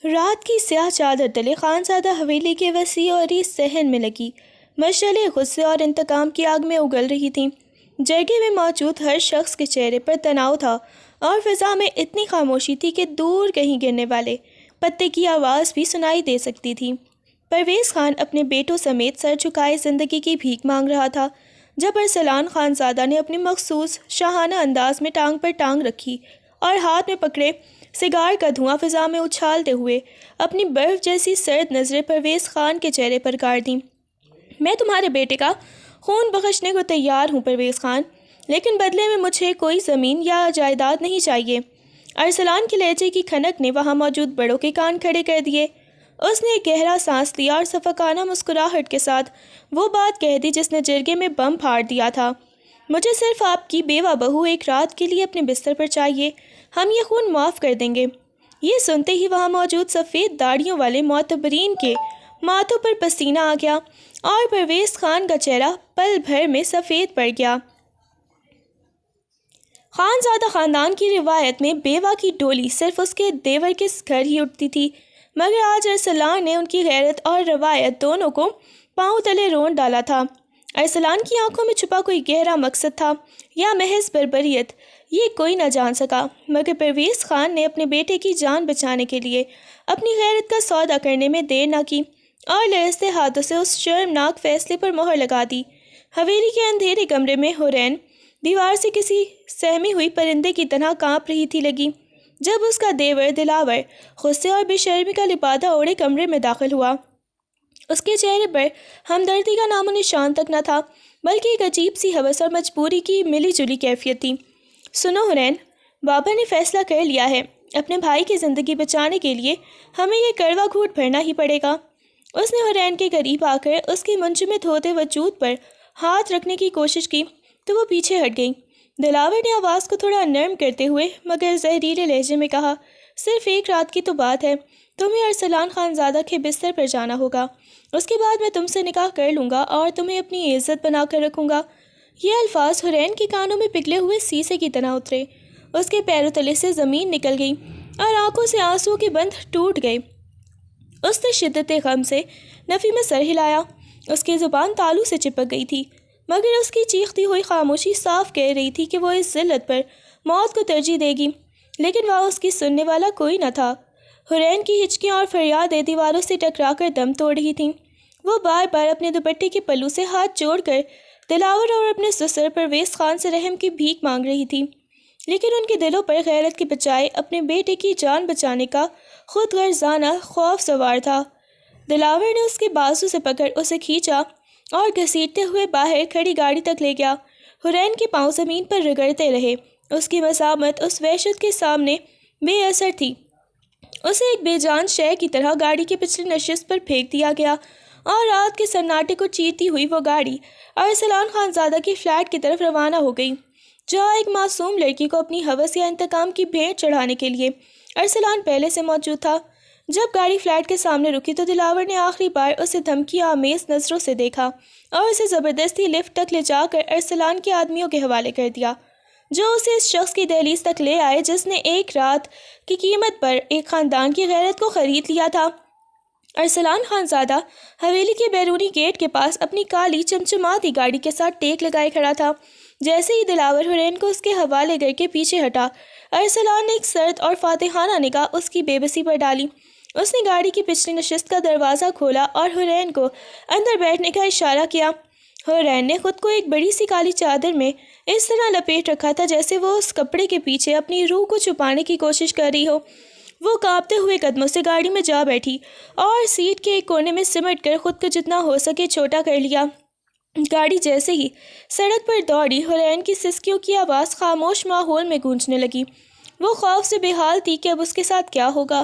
رات کی سیاہ چادر تلے خانزادہ حویلی کے وسیع اور عریض صحن میں لگی مشعلیں غصے اور انتقام کی آگ میں اگل رہی تھیں۔ جرگے میں موجود ہر شخص کے چہرے پر تناؤ تھا اور فضا میں اتنی خاموشی تھی کہ دور کہیں گرنے والے پتے کی آواز بھی سنائی دے سکتی تھی۔ پرویز خان اپنے بیٹوں سمیت سر جھکائے زندگی کی بھیک مانگ رہا تھا جب ارسلان خانزادہ نے اپنی مخصوص شاہانہ انداز میں ٹانگ پر ٹانگ رکھی اور ہاتھ میں پکڑے سگار کا دھواں فضا میں اچھالتے ہوئے اپنی برف جیسی سرد نظریں پرویز خان کے چہرے پر گاڑ دیں۔ میں تمہارے بیٹے کا خون بخشنے کو تیار ہوں پرویز خان، لیکن بدلے میں مجھے کوئی زمین یا جائیداد نہیں چاہیے۔ ارسلان کے لہجے کی کھنک نے وہاں موجود بڑوں کے کان کھڑے کر دیے۔ اس نے ایک گہرا سانس لیا اور شفقانہ مسکراہٹ کے ساتھ وہ بات کہہ دی جس نے جرگے میں بم پھاڑ دیا تھا۔ مجھے صرف آپ کی بیوہ بہو ایک رات کے لیے اپنے بستر پر چاہیے، ہم یہ خون معاف کر دیں گے۔ یہ سنتے ہی وہاں موجود سفید داڑھیوں والے معتبرین کے ماتھوں پر پسینہ آ گیا اور پرویز خان کا چہرہ پل بھر میں سفید پڑ گیا۔ خانزادہ خاندان کی روایت میں بیوہ کی ڈولی صرف اس کے دیور کے گھر ہی اٹھتی تھی، مگر آج ارسلان نے ان کی غیرت اور روایت دونوں کو پاؤں تلے رونڈ ڈالا تھا۔ ارسلان کی آنکھوں میں چھپا کوئی گہرا مقصد تھا یا محض بربریت، یہ کوئی نہ جان سکا، مگر پرویز خان نے اپنے بیٹے کی جان بچانے کے لیے اپنی غیرت کا سودا کرنے میں دیر نہ کی اور لرزتے ہاتھوں سے اس شرمناک فیصلے پر مہر لگا دی۔ حویلی کے اندھیرے کمرے میں حورین دیوار سے کسی سہمی ہوئی پرندے کی طرح کانپ رہی تھی لگی جب اس کا دیور دلاور غصے اور بے شرمی کا لبادہ اوڑھے کمرے میں داخل ہوا۔ اس کے چہرے پر ہمدردی کا نام و نشان تک نہ تھا، بلکہ ایک عجیب سی ہوس اور مجبوری کی ملی جلی کیفیت تھی۔ سنو حورین، بابا نے فیصلہ کر لیا ہے، اپنے بھائی کی زندگی بچانے کے لیے ہمیں یہ کڑوا گھونٹ بھرنا ہی پڑے گا۔ اس نے حورین کے قریب آ کر اس کی منجمد ہوتے وجود پر ہاتھ رکھنے کی کوشش کی تو وہ پیچھے ہٹ گئی۔ دلاور نے آواز کو تھوڑا نرم کرتے ہوئے مگر زہریلے لہجے میں کہا، صرف ایک رات کی تو بات ہے، تمہیں ارسلان خانزادہ کے بستر پر جانا ہوگا، اس کے بعد میں تم سے نکاح کر لوں گا اور تمہیں اپنی عزت بنا کر رکھوں گا۔ یہ الفاظ حورین کے کانوں میں پگھلے ہوئے سیسے کی طرح اترے، اس کے پیروں تلے سے زمین نکل گئی اور آنکھوں سے آنسو کے بند ٹوٹ گئے۔ اس نے شدت غم سے نفی میں سر ہلایا، اس کی زبان تالو سے چپک گئی تھی، مگر اس کی چیختی ہوئی خاموشی صاف کہہ رہی تھی کہ وہ اس ذلت پر موت کو ترجیح دے گی، لیکن وہاں اس کی سننے والا کوئی نہ تھا۔ حورین کی ہچکیاں اور فریادیں دیواروں سے ٹکرا کر دم توڑ رہی تھیں۔ وہ بار بار اپنے دوپٹے کے پلو سے ہاتھ جوڑ کر دلاور اور اپنے سسر پرویز خان سے رحم کی بھیک مانگ رہی تھی، لیکن ان کے دلوں پر غیرت کے بجائے اپنے بیٹے کی جان بچانے کا خود غرضانہ خوف سوار تھا۔ دلاور نے اس کے بازو سے پکڑ اسے کھینچا اور گھسیٹتے ہوئے باہر کھڑی گاڑی تک لے گیا۔ حورین کے پاؤں زمین پر رگڑتے رہے، اس کی مسامت اس وحشت کے سامنے بے اثر تھی۔ اسے ایک بے جان شے کی طرح گاڑی کی پچھلی نشست پر پھینک دیا گیا اور رات کے سناٹے کو چیرتی ہوئی وہ گاڑی ارسلان خانزادہ کی فلیٹ کی طرف روانہ ہو گئی، جہاں ایک معصوم لڑکی کو اپنی ہوس یا انتقام کی بھیٹ چڑھانے کے لیے ارسلان پہلے سے موجود تھا۔ جب گاڑی فلیٹ کے سامنے رکی تو دلاور نے آخری بار اسے دھمکی آمیز نظروں سے دیکھا اور اسے زبردستی لفٹ تک لے جا کر ارسلان کے آدمیوں کے حوالے کر دیا، جو اسے اس شخص کی دہلیز تک لے آئے جس نے ایک رات کی قیمت پر ایک خاندان کی غیرت کو خرید لیا تھا۔ ارسلان خانزادہ حویلی کے بیرونی گیٹ کے پاس اپنی کالی چمچماتی گاڑی کے ساتھ ٹیک لگائے کھڑا تھا۔ جیسے ہی دلاور حورین کو اس کے حوالے کر کے پیچھے ہٹا، ارسلان نے ایک سرد اور فاتحانہ نگاہ اس کی بے بسی پر ڈالی۔ اس نے گاڑی کی پچھلی نشست کا دروازہ کھولا اور حورین کو اندر بیٹھنے کا اشارہ کیا۔ حورین نے خود کو ایک بڑی سی کالی چادر میں اس طرح لپیٹ رکھا تھا جیسے وہ اس کپڑے کے پیچھے اپنی روح کو چھپانے کی کوشش کر رہی ہو۔ وہ کانپتے ہوئے قدموں سے گاڑی میں جا بیٹھی اور سیٹ کے ایک کونے میں سمٹ کر خود کو جتنا ہو سکے چھوٹا کر لیا۔ گاڑی جیسے ہی سڑک پر دوڑی، حورین کی سسکیوں کی آواز خاموش ماحول میں گونجنے لگی۔ وہ خوف سے بے حال تھی کہ اب اس کے ساتھ کیا ہوگا۔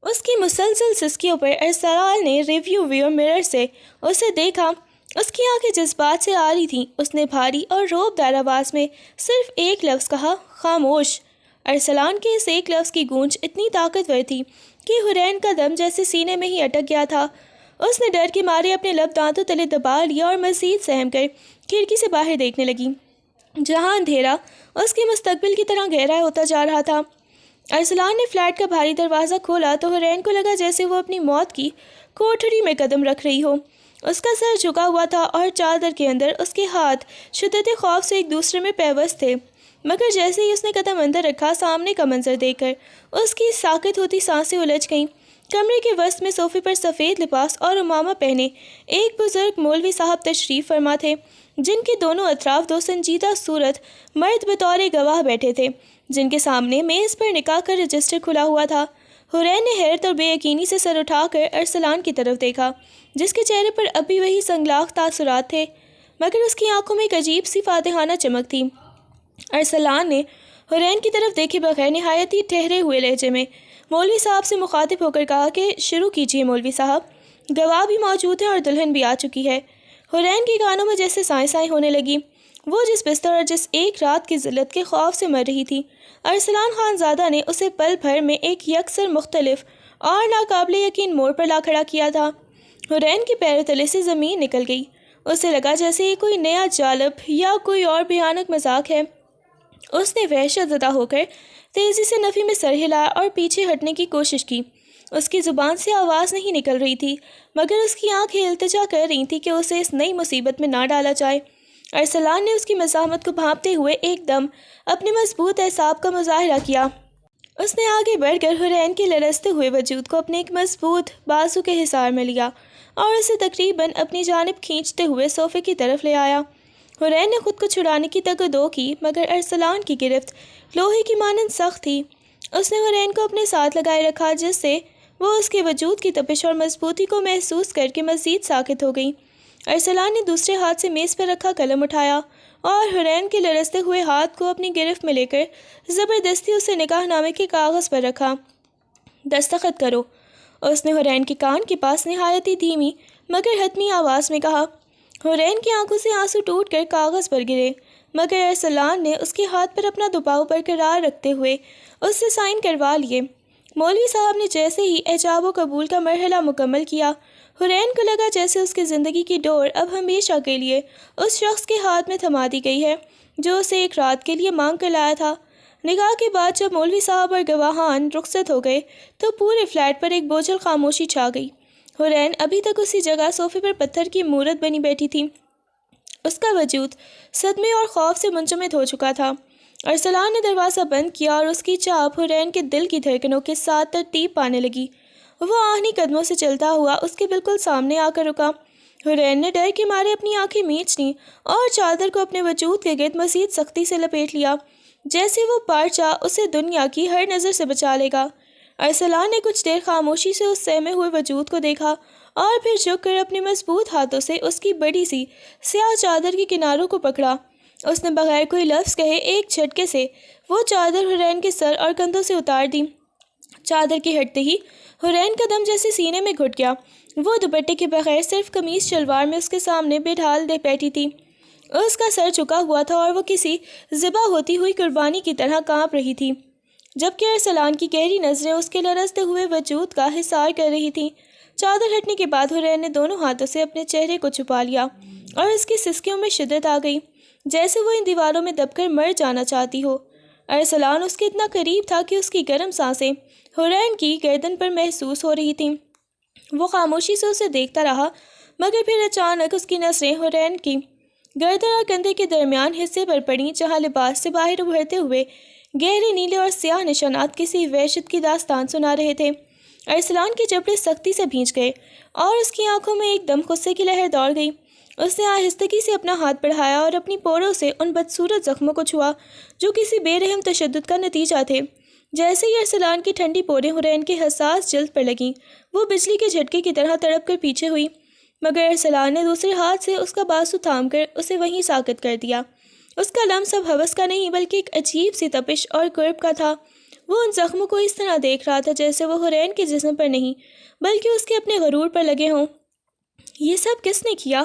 اس کی مسلسل سسکیوں پر ارسلان نے ریویو ویو مرر سے اسے دیکھا۔ اس کی آنکھیں جذبات سے آ رہی تھیں۔ اس نے بھاری اور روب دار آواز میں صرف ایک لفظ کہا، خاموش۔ ارسلان کے اس ایک لفظ کی گونج اتنی طاقتور تھی کہ حورین کا دم جیسے سینے میں ہی اٹک گیا تھا۔ اس نے ڈر کے مارے اپنے لب دانتوں تلے دبا لیا اور مزید سہم کر کھڑکی سے باہر دیکھنے لگی، جہاں اندھیرا اس کے مستقبل کی طرح گہرا ہوتا جا رہا تھا۔ ارسلان نے فلیٹ کا بھاری دروازہ کھولا تو حرین کو لگا جیسے وہ اپنی موت کی کوٹھڑی میں قدم رکھ رہی ہو۔ اس کا سر جھکا ہوا تھا اور چادر کے اندر اس کے ہاتھ شدت خوف سے ایک دوسرے میں پیوست تھے، مگر جیسے ہی اس نے قدم اندر رکھا، سامنے کا منظر دیکھ کر اس کی ساکت ہوتی سانسیں الجھ گئیں۔ کمرے کے وسط میں صوفے پر سفید لباس اور عمامہ پہنے ایک بزرگ مولوی صاحب تشریف فرما تھے، جن کے دونوں اطراف دو سنجیدہ صورت مرد بطور گواہ بیٹھے تھے، جن کے سامنے میز پر نکاح کا رجسٹر کھلا ہوا تھا۔ حرین نے حیرت اور بے یقینی سے سر اٹھا کر ارسلان کی طرف دیکھا، جس کے چہرے پر اب بھی وہی سنگلاخ تاثرات تھے، مگر اس کی آنکھوں میں ایک عجیب سی فاتحانہ چمک تھی۔ ارسلان نے حرین کی طرف دیکھے بغیر نہایت ہی ٹھہرے ہوئے لہجے میں مولوی صاحب سے مخاطب ہو کر کہا کہ شروع کیجیے مولوی صاحب، گواہ بھی موجود ہیں اور دلہن بھی آ چکی ہے۔ حرین کے کانوں میں جیسے سائیں سائیں ہونے لگی، وہ جس بستر اور جس ایک رات کی ذلت کے خوف سے مر رہی تھی، ارسلان خان زادہ نے اسے پل بھر میں ایک یکسر مختلف اور ناقابل یقین موڑ پر لا کھڑا کیا تھا۔ حرین کے پیروں تلے سے زمین نکل گئی، اسے لگا جیسے یہ کوئی نیا جالب یا کوئی اور بھیانک مذاق ہے۔ اس نے وحشت زدہ ہو کر تیزی سے نفی میں سر ہلایا اور پیچھے ہٹنے کی کوشش کی۔ اس کی زبان سے آواز نہیں نکل رہی تھی، مگر اس کی آنکھیں التجا کر رہی تھیں کہ اسے اس نئی مصیبت میں نہ ڈالا جائے۔ ارسلان نے اس کی مزاحمت کو بھانپتے ہوئے ایک دم اپنے مضبوط اعصاب کا مظاہرہ کیا۔ اس نے آگے بڑھ کر حرین کے لرزتے ہوئے وجود کو اپنے ایک مضبوط بازو کے حصار میں لیا اور اسے تقریباً اپنی جانب کھینچتے ہوئے صوفے کی طرف لے آیا۔ حرین نے خود کو چھڑانے کی تگ و دو کی، مگر ارسلان کی گرفت لوہے کی مانند سخت تھی۔ اس نے حرین کو اپنے ساتھ لگائے رکھا، جس سے وہ اس کے وجود کی تپش اور مضبوطی کو محسوس کر کے مزید ساکت ہو گئی۔ ارسلان نے دوسرے ہاتھ سے میز پر رکھا قلم اٹھایا اور حرین کے لرزتے ہوئے ہاتھ کو اپنی گرفت میں لے کر زبردستی اسے نکاح نامے کے کاغذ پر رکھا۔ دستخط کرو، اس نے حرین کے کان کے پاس نہایت ہی دھیمی مگر حتمی آواز میں کہا۔ حرین کی آنکھوں سے آنسو ٹوٹ کر کاغذ پر گرے، مگر ارسلان نے اس کے ہاتھ پر اپنا دباؤ برقرار رکھتے ہوئے اس سے سائن کروا لیے۔ مولوی صاحب نے جیسے ہی ایجاب و قبول کا مرحلہ مکمل کیا، حرین کو لگا جیسے اس کی زندگی کی ڈور اب ہمیشہ کے لیے اس شخص کے ہاتھ میں تھما دی گئی ہے جو اسے ایک رات کے لیے مانگ کر لایا تھا۔ نکاح کے بعد جب مولوی صاحب اور گواہان رخصت ہو گئے تو پورے فلیٹ پر ایک بوجھل خاموشی چھا گئی۔ حرین ابھی تک اسی جگہ صوفے پر پتھر کی مورت بنی بیٹھی تھی، اس کا وجود صدمے اور خوف سے منجمد ہو چکا تھا۔ ارسلان نے دروازہ بند کیا اور اس کی چاپ حرین کے دل کی دھڑکنوں کے ساتھ ترتیب پانے لگی۔ وہ آہنی قدموں سے چلتا ہوا اس کے بالکل سامنے آ کر رکا۔ حرین نے ڈر کے مارے اپنی آنکھیں میچ لیں اور چادر کو اپنے وجود کے گرد مزید سختی سے لپیٹ لیا، جیسے وہ پارچہ اسے دنیا کی ہر نظر سے بچا لے گا۔ ارسلان نے کچھ دیر خاموشی سے اس سہمے ہوئے وجود کو دیکھا اور پھر جھک کر اپنے مضبوط ہاتھوں سے اس کی بڑی سی سیاہ چادر کے کناروں کو پکڑا۔ اس نے بغیر کوئی لفظ کہے ایک جھٹکے سے وہ چادر حرین کے سر اور کندھوں سے اتار دی۔ چادر کے ہٹتے ہی حرین کا دم جیسے سینے میں گھٹ گیا۔ وہ دوپٹے کے بغیر صرف قمیص شلوار میں اس کے سامنے بے ڈھال دے بیٹھی تھی۔ اس کا سر جھکا ہوا تھا اور وہ کسی ذبح ہوتی ہوئی قربانی کی طرح کانپ رہی تھی، جبکہ ارسلان کی گہری نظریں اس کے لرزتے ہوئے وجود کا حصار کر رہی تھیں۔ چادر ہٹنے کے بعد حرین نے دونوں ہاتھوں سے اپنے چہرے کو چھپا لیا اور اس کی سسکیوں میں شدت آ گئی، جیسے وہ ان دیواروں میں دب کر مر جانا چاہتی ہو۔ ارسلان اس کے اتنا قریب تھا کہ اس کی گرم سانسیں حرین کی گردن پر محسوس ہو رہی تھیں۔ وہ خاموشی سے اسے دیکھتا رہا، مگر پھر اچانک اس کی نظریں حرین کی گردن اور کندھے کے درمیان حصے پر پڑیں، جہاں لباس سے باہر ابھرتے ہوئے گہرے نیلے اور سیاہ نشانات کسی وحشت کی داستان سنا رہے تھے۔ ارسلان کے جبڑے سختی سے بھینچ گئے اور اس کی آنکھوں میں ایک دم غصے کی لہر دوڑ گئی۔ اس نے آہستگی سے اپنا ہاتھ بڑھایا اور اپنی پوروں سے ان بدصورت زخموں کو چھوا جو کسی بے رحم تشدد کا نتیجہ تھے۔ جیسے ہی ارسلان کی ٹھنڈی پوریں حرین کے حساس جلد پر لگیں، وہ بجلی کے جھٹکے کی طرح تڑپ کر پیچھے ہوئی، مگر ارسلان نے دوسرے ہاتھ سے اس کا بازو تھام کر اسے وہیں ساکت کر دیا۔ اس کا لمس اب ہوس کا نہیں بلکہ ایک عجیب سی تپش اور کرب کا تھا۔ وہ ان زخموں کو اس طرح دیکھ رہا تھا جیسے وہ حرین کے جسم پر نہیں بلکہ اس کے اپنے غرور پر لگے ہوں۔ یہ سب کس نے کیا؟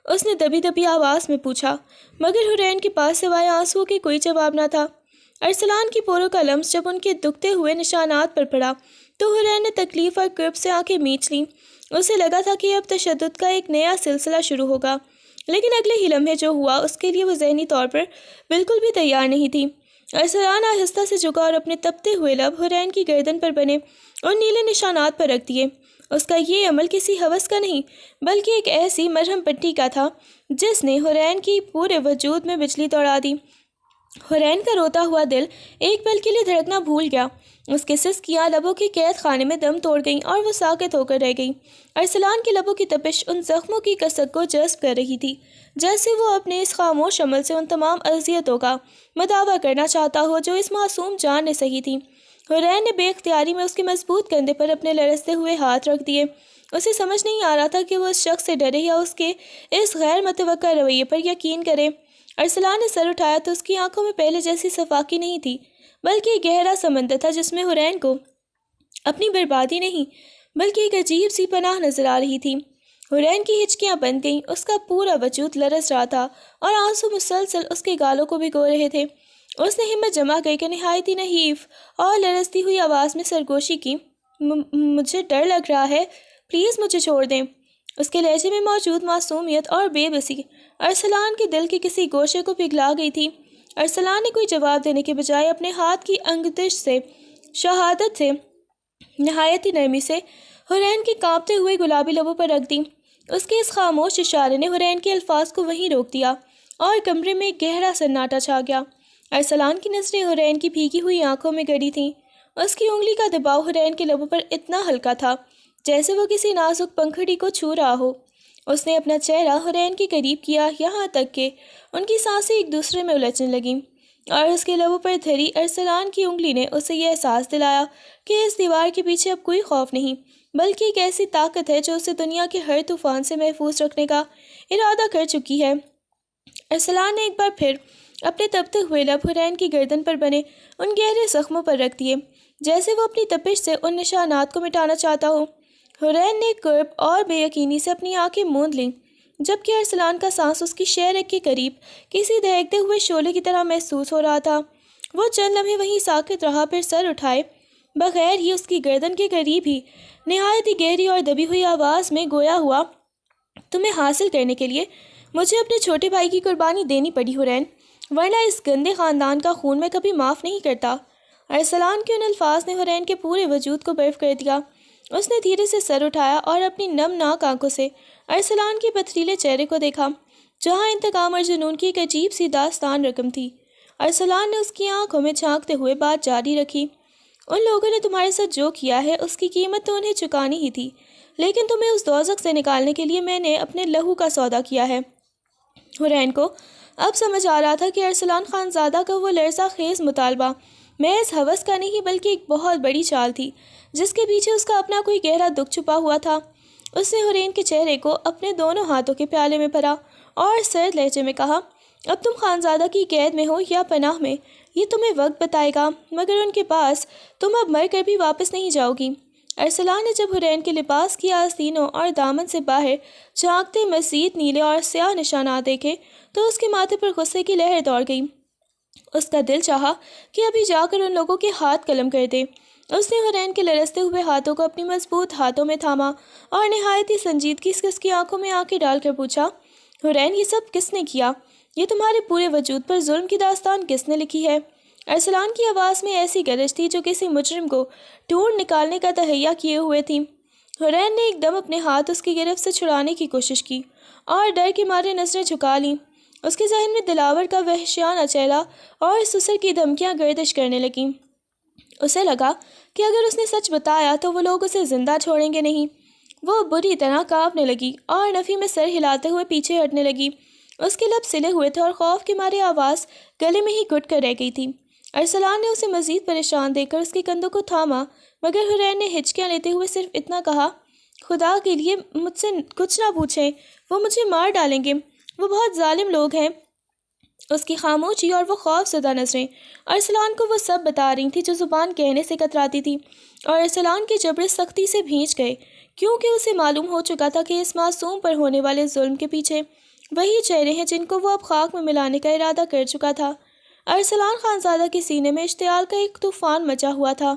اس نے دبی دبی آواز میں پوچھا، مگر حرین کے پاس سوائے آنسوؤں کے کوئی جواب نہ تھا۔ ارسلان کی پوروں کا لمس جب ان کے دکھتے ہوئے نشانات پر پڑا تو حرین نے تکلیف اور کرب سے آنکھیں میچ لیں۔ اسے لگا تھا کہ اب تشدد کا ایک نیا سلسلہ شروع ہوگا، لیکن اگلے ہی لمحے جو ہوا اس کے لیے وہ ذہنی طور پر بالکل بھی تیار نہیں تھی۔ ارسلان آہستہ سے جھکا اور اپنے تپتے ہوئے لب حرین کی گردن پر بنے اور نیلے نشانات پر رکھ دیے۔ اس کا یہ عمل کسی ہوس کا نہیں بلکہ ایک ایسی مرہم پٹی کا تھا جس نے حرین کی پورے وجود میں بجلی دوڑا دی۔ حرین کا روتا ہوا دل ایک پل کے لیے دھڑکنا بھول گیا۔ اس کے سسکیاں لبوں کے قید خانے میں دم توڑ گئیں اور وہ ساکت ہو کر رہ گئی۔ ارسلان کے لبوں کی تپش ان زخموں کی کسک کو جذب کر رہی تھی، جیسے وہ اپنے اس خاموش عمل سے ان تمام اذیتوں کا مداوع کرنا چاہتا ہو جو اس معصوم جان نے سہی تھی۔ حرین نے بے اختیاری میں اس کے مضبوط کندھے پر اپنے لرزتے ہوئے ہاتھ رکھ دیے۔ اسے سمجھ نہیں آ رہا تھا کہ وہ اس شخص سے ڈرے یا اس کے اس غیر متوقع رویے پر یقین کرے۔ ارسلان نے سر اٹھایا تو اس کی آنکھوں میں پہلے جیسی صفاقی نہیں تھی، بلکہ ایک گہرا سمندر تھا جس میں حرین کو اپنی بربادی نہیں بلکہ ایک عجیب سی پناہ نظر آ رہی تھی۔ حرین کی ہچکیاں بند گئیں، اس کا پورا وجود لرز رہا تھا اور آنسو مسلسل اس کے گالوں کو بھگو رہے تھے۔ اس نے ہمت جمع کر کے نہایت ہی نحیف اور لرزتی ہوئی آواز میں سرگوشی کی، مجھے ڈر لگ رہا ہے، پلیز مجھے چھوڑ دیں۔ اس کے لہجے میں موجود معصومیت اور بے بسی ارسلان کے دل کے کسی گوشے کو پگھلا گئی تھی۔ ارسلان نے کوئی جواب دینے کے بجائے اپنے ہاتھ کی انگشت سے شہادت سے نہایت ہی نرمی سے حرین کے کانپتے ہوئے گلابی لبوں پر رکھ دی۔ اس کے اس خاموش اشارے نے حرین کے الفاظ کو وہیں روک دیا اور کمرے میں ایک گہرا سناٹا چھا گیا۔ ارسلان کی نظریں حرین کی بھیگی ہوئی آنکھوں میں گڑی تھیں۔ اس کی انگلی کا دباؤ حرین کے لبوں پر اتنا ہلکا تھا جیسے وہ کسی نازک پنکھڑی کو چھو رہا ہو۔ اس نے اپنا چہرہ حرین کے قریب کیا یہاں تک کہ ان کی سانسیں ایک دوسرے میں الجھنے لگیں، اور اس کے لبوں پر دھری ارسلان کی انگلی نے اسے یہ احساس دلایا کہ اس دیوار کے پیچھے اب کوئی خوف نہیں بلکہ ایک ایسی طاقت ہے جو اسے دنیا کے ہر طوفان سے محفوظ رکھنے کا ارادہ کر چکی ہے۔ ارسلان نے ایک بار پھر اپنے تپتے ہوئے لب حرین کی گردن پر بنے ان گہرے زخموں پر رکھ دیے جیسے وہ اپنی تپش سے ان نشانات کو مٹانا چاہتا ہو۔ حرین نے قرب اور بے یقینی سے اپنی آنکھیں موند لیں، جبکہ ارسلان کا سانس اس کی شہرک کے قریب کسی دہکتے ہوئے شعلے کی طرح محسوس ہو رہا تھا۔ وہ چند لمحے وہیں ساکت رہا، پھر سر اٹھائے بغیر ہی اس کی گردن کے قریب ہی نہایت ہی گہری اور دبی ہوئی آواز میں گویا ہوا، تمہیں حاصل کرنے کے لیے مجھے اپنے چھوٹے بھائی کی قربانی دینی پڑی حرین، ورنہ اس گندے خاندان کا خون میں کبھی معاف نہیں کرتا۔ ارسلان کے ان الفاظ نے حرین کے پورے وجود کو برف کر دیا۔ اس نے دھیرے سے سر اٹھایا اور اپنی نمناک آنکھوں سے ارسلان کے پتھریلے چہرے کو دیکھا جہاں انتقام اور جنون کی ایک عجیب سی داستان رقم تھی۔ ارسلان نے اس کی آنکھوں میں جھانکتے ہوئے بات جاری رکھی، ان لوگوں نے تمہارے ساتھ جو کیا ہے اس کی قیمت تو انہیں چکانی ہی تھی، لیکن تمہیں اس دوزخ سے نکالنے کے لیے میں نے اپنے لہو کا سودا کیا ہے۔ حرین کو اب سمجھ آ رہا تھا کہ ارسلان خانزادہ کا وہ لرزہ خیز مطالبہ محض ہوس کا نہیں بلکہ ایک بہت بڑی چال تھی جس کے پیچھے اس کا اپنا کوئی گہرا دکھ چھپا ہوا تھا۔ اس نے حرین کے چہرے کو اپنے دونوں ہاتھوں کے پیالے میں بھرا اور سرد لہجے میں کہا، اب تم خانزادہ کی قید میں ہو یا پناہ میں یہ تمہیں وقت بتائے گا، مگر ان کے پاس تم اب مر کر بھی واپس نہیں جاؤ گی۔ ارسلان نے جب حرین کے لباس کی آستینوں اور دامن سے باہر جھانکتے مزید نیلے اور سیاہ نشانات دیکھے تو اس کے ماتھے پر غصے کی لہر دوڑ گئی۔ اس کا دل چاہا کہ ابھی جا کر ان لوگوں کے ہاتھ قلم کر دے۔ اس نے حرین کے لرزتے ہوئے ہاتھوں کو اپنی مضبوط ہاتھوں میں تھاما اور نہایت ہی سنجیدگی سے اس کی آنکھوں میں آنکھیں ڈال کر پوچھا، حرین یہ سب کس نے کیا؟ یہ تمہارے پورے وجود پر ظلم کی داستان کس نے لکھی ہے؟ ارسلان کی آواز میں ایسی گرج تھی جو کسی مجرم کو ڈھونڈ نکالنے کا تہیہ کیے ہوئے تھی۔ حرین نے ایک دم اپنے ہاتھ اس کی گرفت سے چھڑانے کی کوشش کی اور ڈر کے مارے نظریں جھکا لیں۔ اس کے ذہن میں دلاور کا وحشیانہ چہرہ اور سسر کی دھمکیاں گردش کرنے لگیں۔ اسے لگا کہ اگر اس نے سچ بتایا تو وہ لوگ اسے زندہ چھوڑیں گے نہیں۔ وہ بری طرح کانپنے لگی اور نفی میں سر ہلاتے ہوئے پیچھے ہٹنے لگی۔ اس کے لب سلے ہوئے تھے اور خوف کے مارے آواز گلے میں ہی گھٹ کر رہ گئی تھی۔ ارسلان نے اسے مزید پریشان دیکھ کر اس کے کندھوں کو تھاما، مگر حرین نے ہچکیاں لیتے ہوئے صرف اتنا کہا، خدا کے لیے مجھ سے کچھ نہ پوچھیں، وہ مجھے مار ڈالیں گے، وہ بہت ظالم لوگ ہیں۔ اس کی خاموشی اور وہ خوف زدہ نظریں ارسلان کو وہ سب بتا رہی تھیں جو زبان کہنے سے کتراتی تھی، اور ارسلان کے جبڑے سختی سے بھینچ گئے کیونکہ اسے معلوم ہو چکا تھا کہ اس معصوم پر ہونے والے ظلم کے پیچھے وہی چہرے ہیں جن کو وہ اب خاک میں ملانے کا ارادہ کر چکا تھا۔ ارسلان خانزادہ کے سینے میں اشتعال کا ایک طوفان مچا ہوا تھا،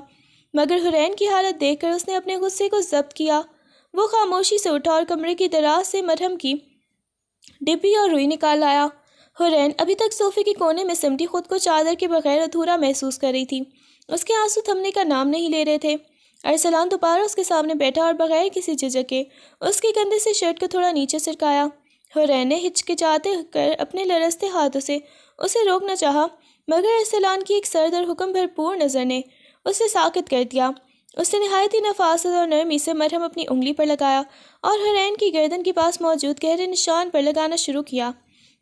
مگر حرین کی حالت دیکھ کر اس نے اپنے غصے کو ضبط کیا۔ وہ خاموشی سے اٹھا اور کمرے کی دراز سے مرہم کی ڈبی اور روئی نکال لایا۔ حورین ابھی تک صوفے کے کونے میں سمٹی خود کو چادر کے بغیر ادھورا محسوس کر رہی تھی۔ اس کے آنسو تھمنے کا نام نہیں لے رہے تھے۔ ارسلان دوبارہ اس کے سامنے بیٹھا اور بغیر کسی جھجک کے اس کے کندھے سے شرٹ کو تھوڑا نیچے سرکایا۔ حورین نے ہچکچاتے کر اپنے لرزتے ہاتھوں سے اسے روکنا چاہا، مگر ارسلان کی ایک سرد اور حکم بھرپور نظر نے اسے ساکت کر دیا۔ اس نے نہایت ہی نفاست اور نرمی سے مرہم اپنی انگلی پر لگایا اور حورین کی گردن کے پاس موجود گہرے نشان پر لگانا شروع کیا۔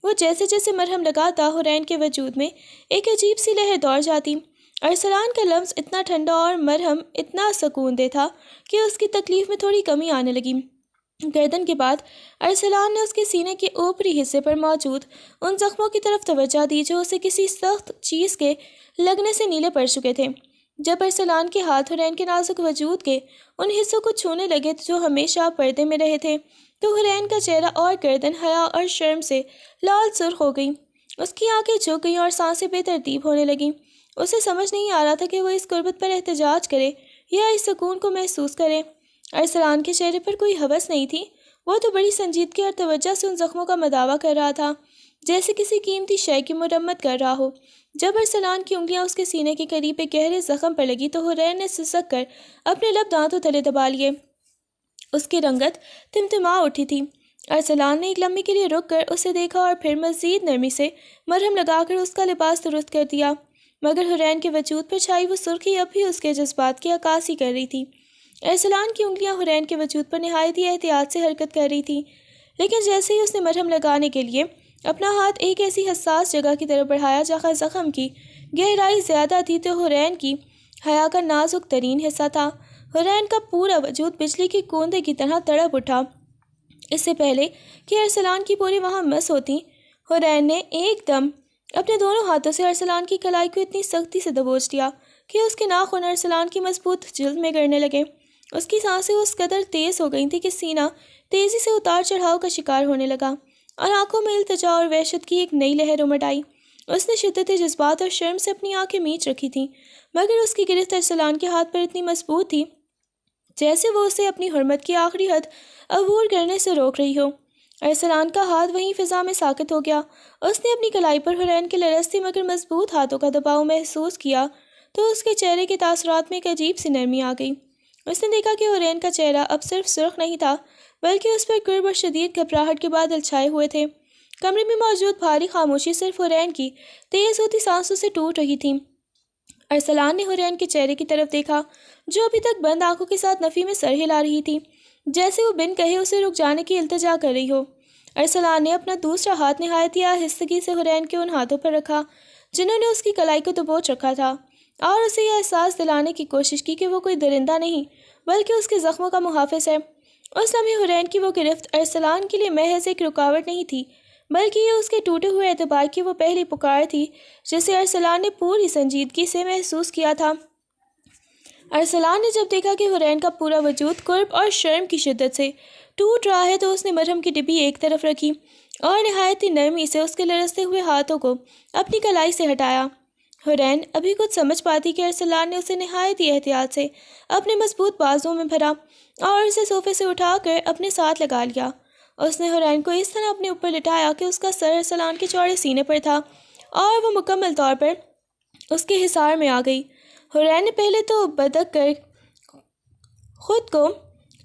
وہ جیسے جیسے مرہم لگاتا حورین کے وجود میں ایک عجیب سی لہر دوڑ جاتی۔ ارسلان کا لمس اتنا ٹھنڈا اور مرہم اتنا سکون دہ تھا کہ اس کی تکلیف میں تھوڑی کمی آنے لگی۔ گردن کے بعد ارسلان نے اس کے سینے کے اوپری حصے پر موجود ان زخموں کی طرف توجہ دی جو اسے کسی سخت چیز کے لگنے سے نیلے پڑ چکے تھے۔ جب ارسلان کے ہاتھ حورین کے نازک وجود کے ان حصوں کو چھونے لگے جو ہمیشہ پردے میں رہے تھے تو حورین کا چہرہ اور گردن حیا اور شرم سے لال سرخ ہو گئی۔ اس کی آنکھیں جھک گئیں اور سانسیں بے ترتیب ہونے لگیں۔ اسے سمجھ نہیں آ رہا تھا کہ وہ اس قربت پر احتجاج کرے یا اس سکون کو محسوس کرے۔ ارسلان کے چہرے پر کوئی ہوس نہیں تھی، وہ تو بڑی سنجیدگی اور توجہ سے ان زخموں کا مداوع کر رہا تھا جیسے کسی قیمتی شے کی مرمت کر رہا ہو۔ جب ارسلان کی انگلیاں اس کے سینے کے قریب ایک گہرے زخم پر لگی تو حورین نے سسک کر اپنے لب دانتوں تلے دبا لیے۔ اس کی رنگت تمتما اٹھی تھی۔ ارسلان نے ایک لمحے کے لیے رک کر اسے دیکھا اور پھر مزید نرمی سے مرہم لگا کر اس کا لباس درست کر دیا، مگر حورین کے وجود پر چھائی وہ سرخی اب بھی اس کے جذبات کی عکاسی کر رہی تھی۔ ارسلان کی انگلیاں حورین کے وجود پر نہایت ہی احتیاط سے حرکت کر رہی تھیں، لیکن جیسے ہی اس نے مرہم لگانے کے لیے اپنا ہاتھ ایک ایسی حساس جگہ کی طرف بڑھایا جہاں زخم کی گہرائی زیادہ تھی تو حورین کی حیا کا نازک ترین حصہ تھا۔ حورین کا پورا وجود بجلی کے کوندے کی طرح تڑپ اٹھا۔ اس سے پہلے کہ ارسلان کی پوری وہاں مس ہوتی، حورین نے ایک دم اپنے دونوں ہاتھوں سے ارسلان کی کلائی کو اتنی سختی سے دبوچ دیا کہ اس کے ناخن ارسلان کی مضبوط جلد میں گرنے لگے۔ اس کی سانسیں اس قدر تیز ہو گئی تھیں کہ سینہ تیزی سے اتار چڑھاؤ کا شکار ہونے لگا اور آنکھوں میں التجا اور وحشت کی ایک نئی لہر امڑ آئی۔ اس نے شدت جذبات اور شرم سے اپنی آنکھیں میچ رکھی تھیں، مگر اس کی گرفت ارسلان کے ہاتھ پر اتنی مضبوط تھی جیسے وہ اسے اپنی حرمت کی آخری حد عبور کرنے سے روک رہی ہو۔ ارسلان کا ہاتھ وہیں فضا میں ساکت ہو گیا۔ اس نے اپنی کلائی پر حورین کے لرزتے مگر مضبوط ہاتھوں کا دباؤ محسوس کیا تو اس کے چہرے کے تاثرات میں ایک عجیب سی نرمی آ گئی۔ اس نے دیکھا کہ حورین کا چہرہ اب صرف سرخ نہیں تھا بلکہ اس پر کرب اور شدید گھبراہٹ کے بادل چھائے ہوئے تھے۔ کمرے میں موجود بھاری خاموشی صرف حورین کی تیز ہوتی سانسوں سے ٹوٹ رہی تھی۔ ارسلان نے حورین کے چہرے کی طرف دیکھا جو ابھی تک بند آنکھوں کے ساتھ نفی میں سر ہلا رہی تھی، جیسے وہ بن کہے اسے رک جانے کی التجا کر رہی ہو۔ ارسلان نے اپنا دوسرا ہاتھ نہایت ہی آہستگی سے حورین کے ان ہاتھوں پر رکھا جنہوں نے اس کی کلائی کو دبوچ رکھا تھا، اور اسے یہ احساس دلانے کی کوشش کی کہ وہ کوئی درندہ نہیں بلکہ اس کے زخموں کا محافظ ہے۔ اس لمحے حورین کی وہ گرفت ارسلان کے لیے محض ایک رکاوٹ نہیں تھی بلکہ یہ اس کے ٹوٹے ہوئے اعتبار کی وہ پہلی پکار تھی جسے ارسلان نے پوری سنجیدگی سے محسوس کیا تھا۔ ارسلان نے جب دیکھا کہ حورین کا پورا وجود قرب اور شرم کی شدت سے ٹوٹ رہا ہے تو اس نے مرہم کی ڈبی ایک طرف رکھی اور نہایت ہی نرمی سے اس کے لرزتے ہوئے ہاتھوں کو اپنی کلائی سے ہٹایا۔ حورین ابھی کچھ سمجھ پاتی کہ ارسلان نے اسے نہایت ہی احتیاط سے اپنے مضبوط بازوؤں میں بھرا اور اسے صوفے سے اٹھا کر اپنے ساتھ لگا لیا۔ اس نے حورین کو اس طرح اپنے اوپر لٹایا کہ اس کا سر ارسلان کے چوڑے سینے پر تھا اور وہ مکمل طور پر اس کے حصار میں آ گئی۔ حورین نے پہلے تو بدک کر خود کو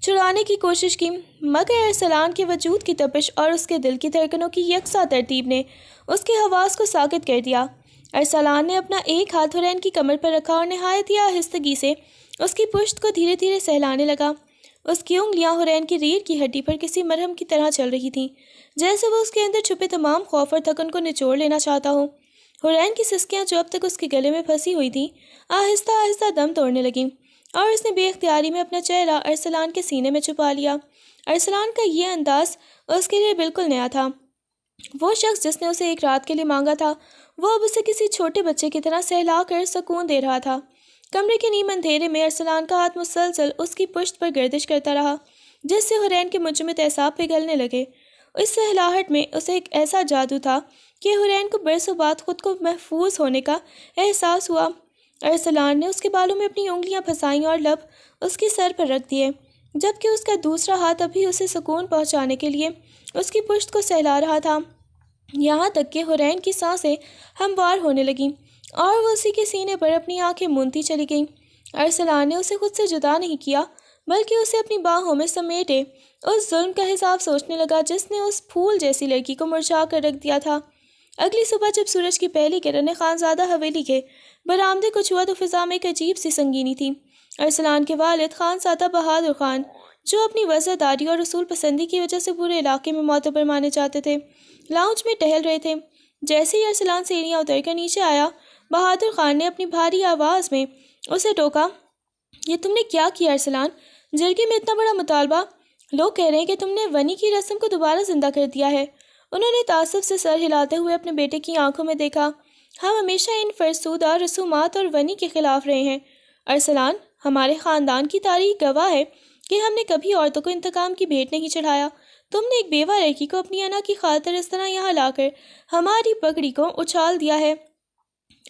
چھڑانے کی کوشش کی، مگر ارسلان کے وجود کی تپش اور اس کے دل کی دھڑکنوں کی یکساں ترتیب نے اس کے حواس کو ساکت کر دیا۔ ارسلان نے اپنا ایک ہاتھ حورین کی کمر پر رکھا اور نہایت ہی آہستگی سے اس کی پشت کو دھیرے دھیرے سہلانے لگا۔ اس کی انگلیاں حورین کی ریڑھ کی ہڈی پر کسی مرہم کی طرح چل رہی تھیں، جیسے وہ اس کے اندر چھپے تمام خوف اور تھکن کو نچوڑ لینا چاہتا ہو۔ حورین کی سسکیاں جو اب تک اس کے گلے میں پھنسی ہوئی تھیں آہستہ آہستہ دم توڑنے لگیں اور اس نے بے اختیاری میں اپنا چہرہ ارسلان کے سینے میں چھپا لیا۔ ارسلان کا یہ انداز اس کے لیے بالکل نیا تھا۔ وہ شخص جس نے اسے ایک رات کے لیے مانگا تھا وہ اب اسے کسی چھوٹے بچے کی طرح سہلا کر سکون دے رہا تھا۔ کمرے کے نیم اندھیرے میں ارسلان کا ہاتھ مسلسل اس کی پشت پر گردش کرتا رہا جس سے حورین کے مجمد اعصاب پگھلنے لگے۔ اس سہلاہٹ میں اسے ایک ایسا جادو تھا کہ حورین کو برسوں بعد خود کو محفوظ ہونے کا احساس ہوا۔ ارسلان نے اس کے بالوں میں اپنی انگلیاں پھنسائیں اور لب اس کے سر پر رکھ دیے، جبکہ اس کا دوسرا ہاتھ ابھی اسے سکون پہنچانے کے لیے اس کی پشت کو سہلا رہا تھا۔ یہاں تک کہ حرین کی سانسیں ہموار ہونے لگیں اور وہ اسی کے سینے پر اپنی آنکھیں مونتی چلی گئیں۔ ارسلان نے اسے خود سے جدا نہیں کیا بلکہ اسے اپنی باہوں میں سمیٹے اس ظلم کا حساب سوچنے لگا جس نے اس پھول جیسی لڑکی کو مرجھا کر رکھ دیا تھا۔ اگلی صبح جب سورج کی پہلی کرن نے خانزادہ حویلی کے برآمدے کو چھوا تو فضا میں ایک عجیب سی سنگینی تھی۔ ارسلان کے والد خانزادہ بہادر خان، جو اپنی وفاداری اور رسول پسندی کی وجہ سے پورے علاقے میں معتبر مانے جاتے تھے، لاؤنج میں ٹہل رہے تھے۔ جیسے ہی ارسلان سیڑھیاں اتر کر نیچے آیا، بہادر خان نے اپنی بھاری آواز میں اسے ٹوکا، یہ تم نے کیا کیا ارسلان؟ جرگے میں اتنا بڑا مطالبہ، لوگ کہہ رہے ہیں کہ تم نے ونی کی رسم کو دوبارہ زندہ کر دیا ہے۔ انہوں نے تعصب سے سر ہلاتے ہوئے اپنے بیٹے کی آنکھوں میں دیکھا۔ ہم ہمیشہ ان فرسودہ رسومات اور ونی کے خلاف رہے ہیں ارسلان، ہمارے خاندان کی تاریخ گواہ ہے کہ ہم نے کبھی عورتوں کو انتقام کی بھیٹ نہیں چڑھایا۔ تم نے ایک بیوہ لڑکی کو اپنی انا کی خاطر اس طرح یہاں لا کر ہماری پگڑی کو اچھال دیا ہے۔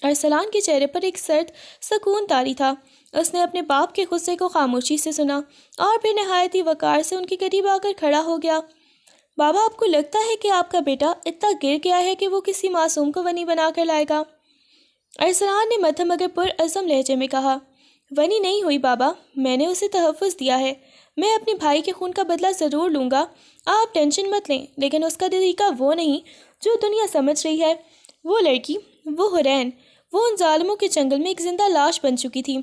ارسلان کے چہرے پر ایک سرد سکون طاری تھا۔ اس نے اپنے باپ کے غصے کو خاموشی سے سنا اور پھر نہایت ہی وقار سے ان کے قریب آ کر کھڑا ہو گیا۔ بابا، آپ کو لگتا ہے کہ آپ کا بیٹا اتنا گر گیا ہے کہ وہ کسی معصوم کو ونی بنا کر لائے گا؟ ارسلان نے مدھم مگر پرعزم لہجے میں کہا، ونی نہیں ہوئی بابا، میں نے اسے تحفظ دیا ہے، میں اپنے بھائی کے خون کا بدلہ ضرور لوں گا، آپ ٹینشن مت لیں، لیکن اس کا طریقہ وہ نہیں جو دنیا سمجھ رہی ہے۔ وہ لڑکی، وہ حرین، وہ ان ظالموں کے جنگل میں ایک زندہ لاش بن چکی تھی۔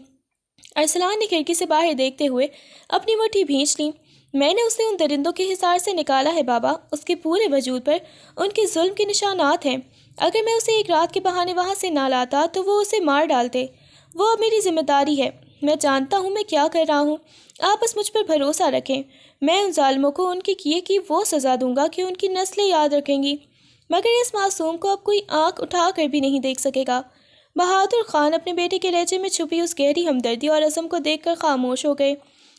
ارسلان نے کھڑکی سے باہر دیکھتے ہوئے اپنی مٹھی بھینچ لی۔ میں نے اسے ان درندوں کے حصار سے نکالا ہے بابا، اس کے پورے وجود پر ان کے ظلم کے نشانات ہیں۔ اگر میں اسے ایک رات کے بہانے وہاں سے نہ لاتا تو وہ اسے مار ڈالتے۔ وہ اب میری ذمہ داری ہے، میں جانتا ہوں میں کیا کر رہا ہوں، آپ بس مجھ پر بھروسہ رکھیں، میں ان ظالموں کو ان کے کیے کی وہ سزا دوں گا کہ ان کی نسلیں یاد رکھیں گی، مگر اس معصوم کو اب کوئی آنکھ اٹھا کر بھی نہیں دیکھ سکے گا۔ بہادر خان اپنے بیٹے کے لہجے میں چھپی اس گہری ہمدردی اور عزم کو دیکھ کر خاموش ہو گئے۔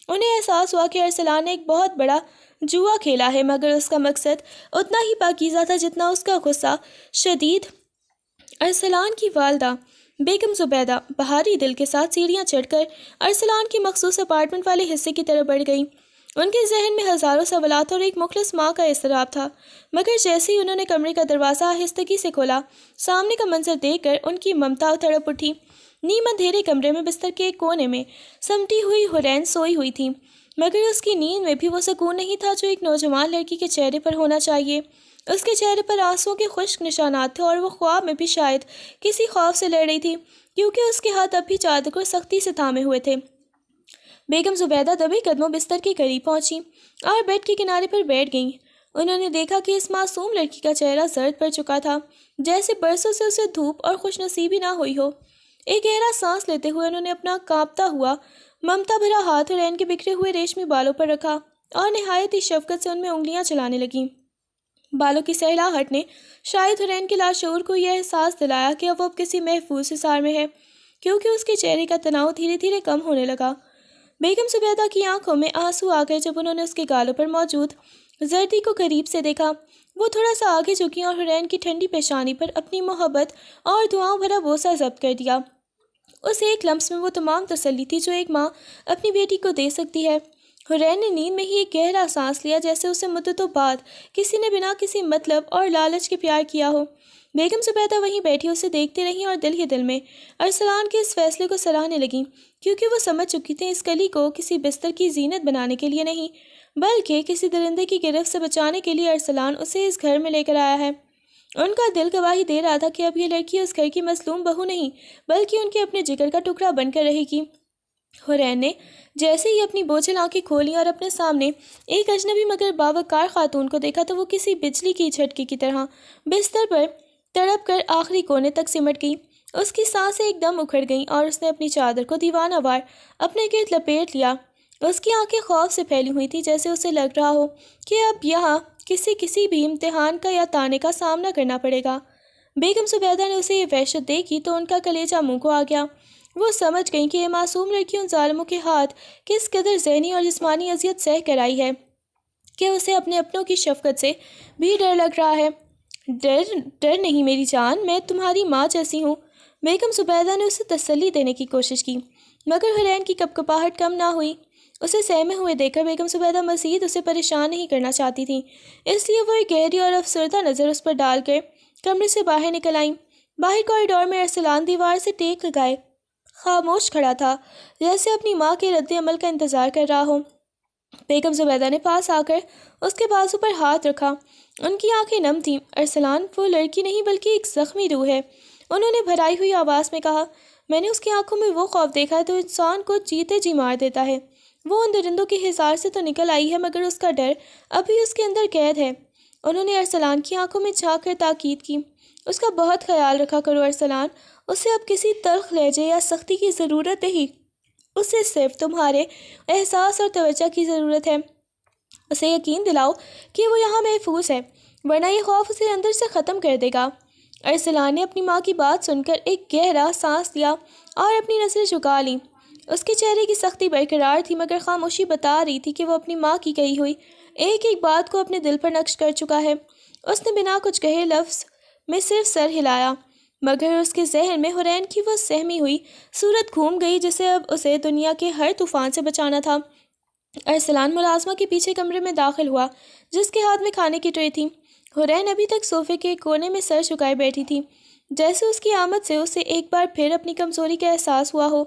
انہیں احساس ہوا کہ ارسلان نے ایک بہت بڑا جوا کھیلا ہے، مگر اس کا مقصد اتنا ہی پاکیزہ تھا جتنا اس کا غصہ شدید۔ ارسلان کی والدہ بیگم زبیدہ بہاری دل کے ساتھ سیڑھیاں چڑھ کر ارسلان کی مخصوص اپارٹمنٹ والے حصے کی طرف بڑھ گئیں۔ ان کے ذہن میں ہزاروں سوالات اور ایک مخلص ماں کا اضطراب تھا، مگر جیسے ہی انہوں نے کمرے کا دروازہ آہستگی سے کھولا، سامنے کا منظر دیکھ کر ان کی ممتا تڑپ اٹھی۔ نیم اندھیرے کمرے میں بستر کے ایک کونے میں سمٹی ہوئی حرین سوئی ہوئی تھی، مگر اس کی نیند میں بھی وہ سکون نہیں تھا جو ایک نوجوان لڑکی کے چہرے پر ہونا چاہیے۔ اس کے چہرے پر آنسوؤں کے خشک نشانات تھے اور وہ خواب میں بھی شاید کسی خوف سے لڑ رہی تھی، کیونکہ اس کے ہاتھ اب بھی چادر کو سختی سے تھامے ہوئے تھے۔ بیگم زبیدہ دبے قدموں بستر کے قریب پہنچی اور بیڈ کے کنارے پر بیٹھ گئیں۔ انہوں نے دیکھا کہ اس معصوم لڑکی کا چہرہ زرد پڑ چکا تھا، جیسے برسوں سے اسے دھوپ اور خوش نصیبی نہ ہوئی ہو۔ ایک گہرا سانس لیتے ہوئے انہوں نے اپنا کانپتا ہوا ممتا بھرا ہاتھ حرین کے بکھرے ہوئے ریشمی بالوں پر رکھا اور نہایت ہی شفقت سے ان میں انگلیاں چلانے لگیں۔ بالوں کی سہلاہٹ نے شاید حرین کے لاشعور کو یہ احساس دلایا کہ اب وہ کسی محفوظ حصار میں ہے، کیونکہ اس کے چہرے کا تناؤ دھیرے دھیرے کم ہونے لگا۔ بیگم زبیدہ کی آنکھوں میں آنسو آ گئے جب انہوں نے اس کے گالوں پر موجود زردی کو قریب سے دیکھا۔ وہ تھوڑا سا آگے جھکیں اور حرین کی ٹھنڈی پیشانی پر اپنی محبت اور دعاؤں بھرا بوسہ ضبط کر دیا۔ اس ایک لمس میں وہ تمام تسلی تھی جو ایک ماں اپنی بیٹی کو دے سکتی ہے۔ حرین نے نیند میں ہی ایک گہرا سانس لیا، جیسے اسے مدتوں بعد کسی نے بنا کسی مطلب اور لالچ کے پیار کیا ہو۔ بیگم زبیدہ وہیں بیٹھی اسے دیکھتی رہیں اور دل ہی دل میں ارسلان کے اس فیصلے کو سراہنے لگیں، کیونکہ وہ سمجھ چکی تھیں اس کلی کو کسی بستر کی زینت بنانے کے لیے نہیں، بلکہ کسی درندے کی گرفت سے بچانے کے لیے ارسلان اسے اس گھر میں لے کر آیا ہے۔ ان کا دل گواہی دے رہا تھا کہ اب یہ لڑکی اس گھر کی مظلوم بہو نہیں، بلکہ ان کے اپنے جگر کا ٹکڑا بن کر رہے گی۔ حرین نے جیسے ہی اپنی بوجھل آنکھیں کھولیں اور اپنے سامنے ایک اجنبی مگر باوقار خاتون کو دیکھا تو وہ کسی بجلی کی جھٹکے کی طرح بستر پر تڑپ کر آخری کونے تک سمٹ گئی۔ اس کی سانسیں ایک دم اکھڑ گئیں اور اس نے اپنی چادر کو دیوانہ وار اپنے گرد لپیٹ لیا۔ اس کی آنکھیں خوف سے پھیلی ہوئی تھیں، جیسے اسے لگ رہا ہو کہ اب یہاں کسی بھی امتحان کا یا تانے کا سامنا کرنا پڑے گا۔ بیگم زبیدہ نے اسے یہ وحشت دیکھی تو ان کا کلیجہ منہ کو آ گیا۔ وہ سمجھ گئیں کہ یہ معصوم لڑکی ان ظالموں کے ہاتھ کس قدر ذہنی اور جسمانی اذیت سہ کر آئی ہے کہ اسے اپنے اپنوں کی شفقت سے بھی ڈر لگ رہا ہے۔ ڈر نہیں میری جان، میں تمہاری ماں جیسی ہوں۔ بیگم زبیدہ نے اسے تسلی دینے کی کوشش کی، مگر حرین کی کپکپاہٹ کم نہ ہوئی۔ اسے سہمے ہوئے دیکھ کر بیگم زبیدہ مزید اسے پریشان نہیں کرنا چاہتی تھیں، اس لیے وہ ایک گہری اور افسردہ نظر اس پر ڈال کر کمرے سے باہر نکل آئیں۔ باہر کوریڈور میں ارسلان دیوار سے ٹیک لگائے خاموش کھڑا تھا، جیسے اپنی ماں کے رد عمل کا انتظار کر رہا ہو۔ بیگم زبیدہ نے پاس آ کر اس کے بازو پر ہاتھ رکھا، ان کی آنکھیں نم تھیں۔ ارسلان وہ لڑکی نہیں بلکہ ایک زخمی روح ہے، انہوں نے بھرائی ہوئی آواز میں کہا۔ میں نے اس کی آنکھوں میں وہ خوف دیکھا ہے تو انسان کو جیتے جی مار دیتا ہے۔ وہ ان درندوں کے حصار سے تو نکل آئی ہے مگر اس کا ڈر ابھی اس کے اندر قید ہے۔ انہوں نے ارسلان کی آنکھوں میں جھانک کر تاکید کی۔ اس کا بہت خیال رکھا کرو ارسلان، اسے اب کسی تلخ لہجے یا سختی کی ضرورت نہیں، اسے صرف تمہارے احساس اور توجہ کی ضرورت ہے۔ اسے یقین دلاؤ کہ وہ یہاں محفوظ ہے، ورنہ یہ خوف اسے اندر سے ختم کر دے گا۔ ارسلان نے اپنی ماں کی بات سن کر ایک گہرا سانس لیا اور اپنی نظریں جھکا لیں۔ اس کے چہرے کی سختی برقرار تھی مگر خاموشی بتا رہی تھی کہ وہ اپنی ماں کی کہی ہوئی ایک ایک بات کو اپنے دل پر نقش کر چکا ہے۔ اس نے بنا کچھ کہے لفظ میں صرف سر ہلایا، مگر اس کے ذہن میں حرین کی وہ سہمی ہوئی صورت گھوم گئی جسے اب اسے دنیا کے ہر طوفان سے بچانا تھا۔ ارسلان ملازمہ کے پیچھے کمرے میں داخل ہوا جس کے ہاتھ میں کھانے کی ٹرے تھی۔ حرین ابھی تک صوفے کے کونے میں سر جھکائے بیٹھی تھی، جیسے اس کی آمد سے اسے ایک بار پھر اپنی کمزوری کا احساس ہوا ہو۔